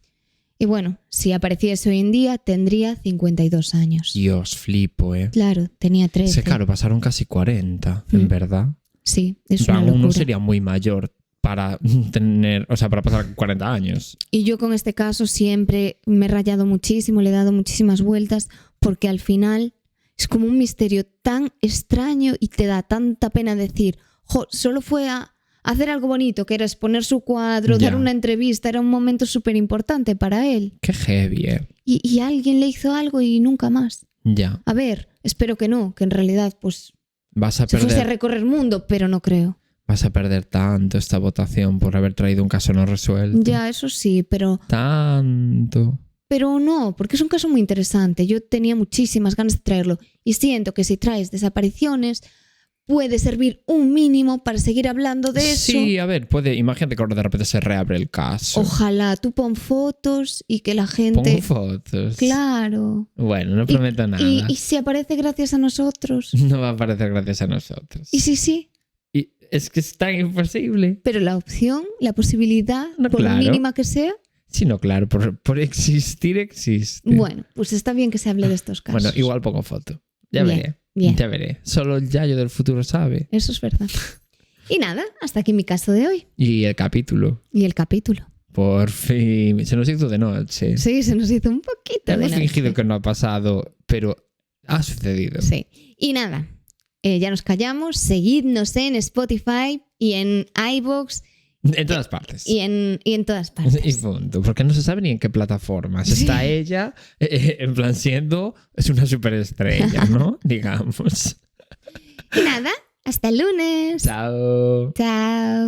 Y bueno, si apareciese hoy en día tendría 52 años. Dios, flipo, ¿eh? Claro, tenía 13. Es que claro, pasaron casi 40, en verdad. Sí, es En plan, una locura. uno sería muy mayor para tener, o sea, para pasar 40 años. Y yo con este caso siempre me he rayado muchísimo, le he dado muchísimas vueltas, porque al final es como un misterio tan extraño y te da tanta pena decir, jo, solo fue a hacer algo bonito, que era exponer su cuadro, Ya. dar una entrevista, era un momento súper importante para él. Qué heavy, ¿eh? Y alguien le hizo algo y nunca más. Ya. A ver, espero que no, que en realidad pues Vas a se fuese a perder, recorrer el mundo, pero no creo. vas a perder tanto esta votación por haber traído un caso no resuelto. Ya, eso sí, pero Tanto. no, porque es un caso muy interesante. Yo tenía muchísimas ganas de traerlo y siento que si traes desapariciones puede servir un mínimo para seguir hablando de eso. Sí, a ver, imagínate que ahora de repente se reabre el caso. Ojalá tú pon fotos y que la gente... Pongo fotos. Claro. Bueno, no prometo nada. Y si aparece gracias a nosotros. No va a aparecer gracias a nosotros. Y sí, Y es que es tan imposible. pero la opción, la posibilidad, No, por claro. mínima que sea, Sí, no, claro, por existir existe. bueno, pues está bien que se hable de estos casos. Bueno, igual pongo foto. Ya Bien, veré. bien. Ya veré. Solo el Yayo del futuro sabe. Eso es verdad. Y nada, hasta aquí mi caso de hoy Y el capítulo. y el capítulo. Por fin. Se nos hizo de noche. Sí, se nos hizo un poquito de Hemos noche. fingido que no ha pasado, pero ha sucedido. Sí. Y nada, ya nos callamos. Seguidnos en Spotify y en iVoox En todas partes. y en todas partes. Y punto. Porque no se sabe ni en qué plataformas. Está ella, en plan es una superestrella, ¿no? Digamos. Y nada, hasta el lunes. Chao. Chao.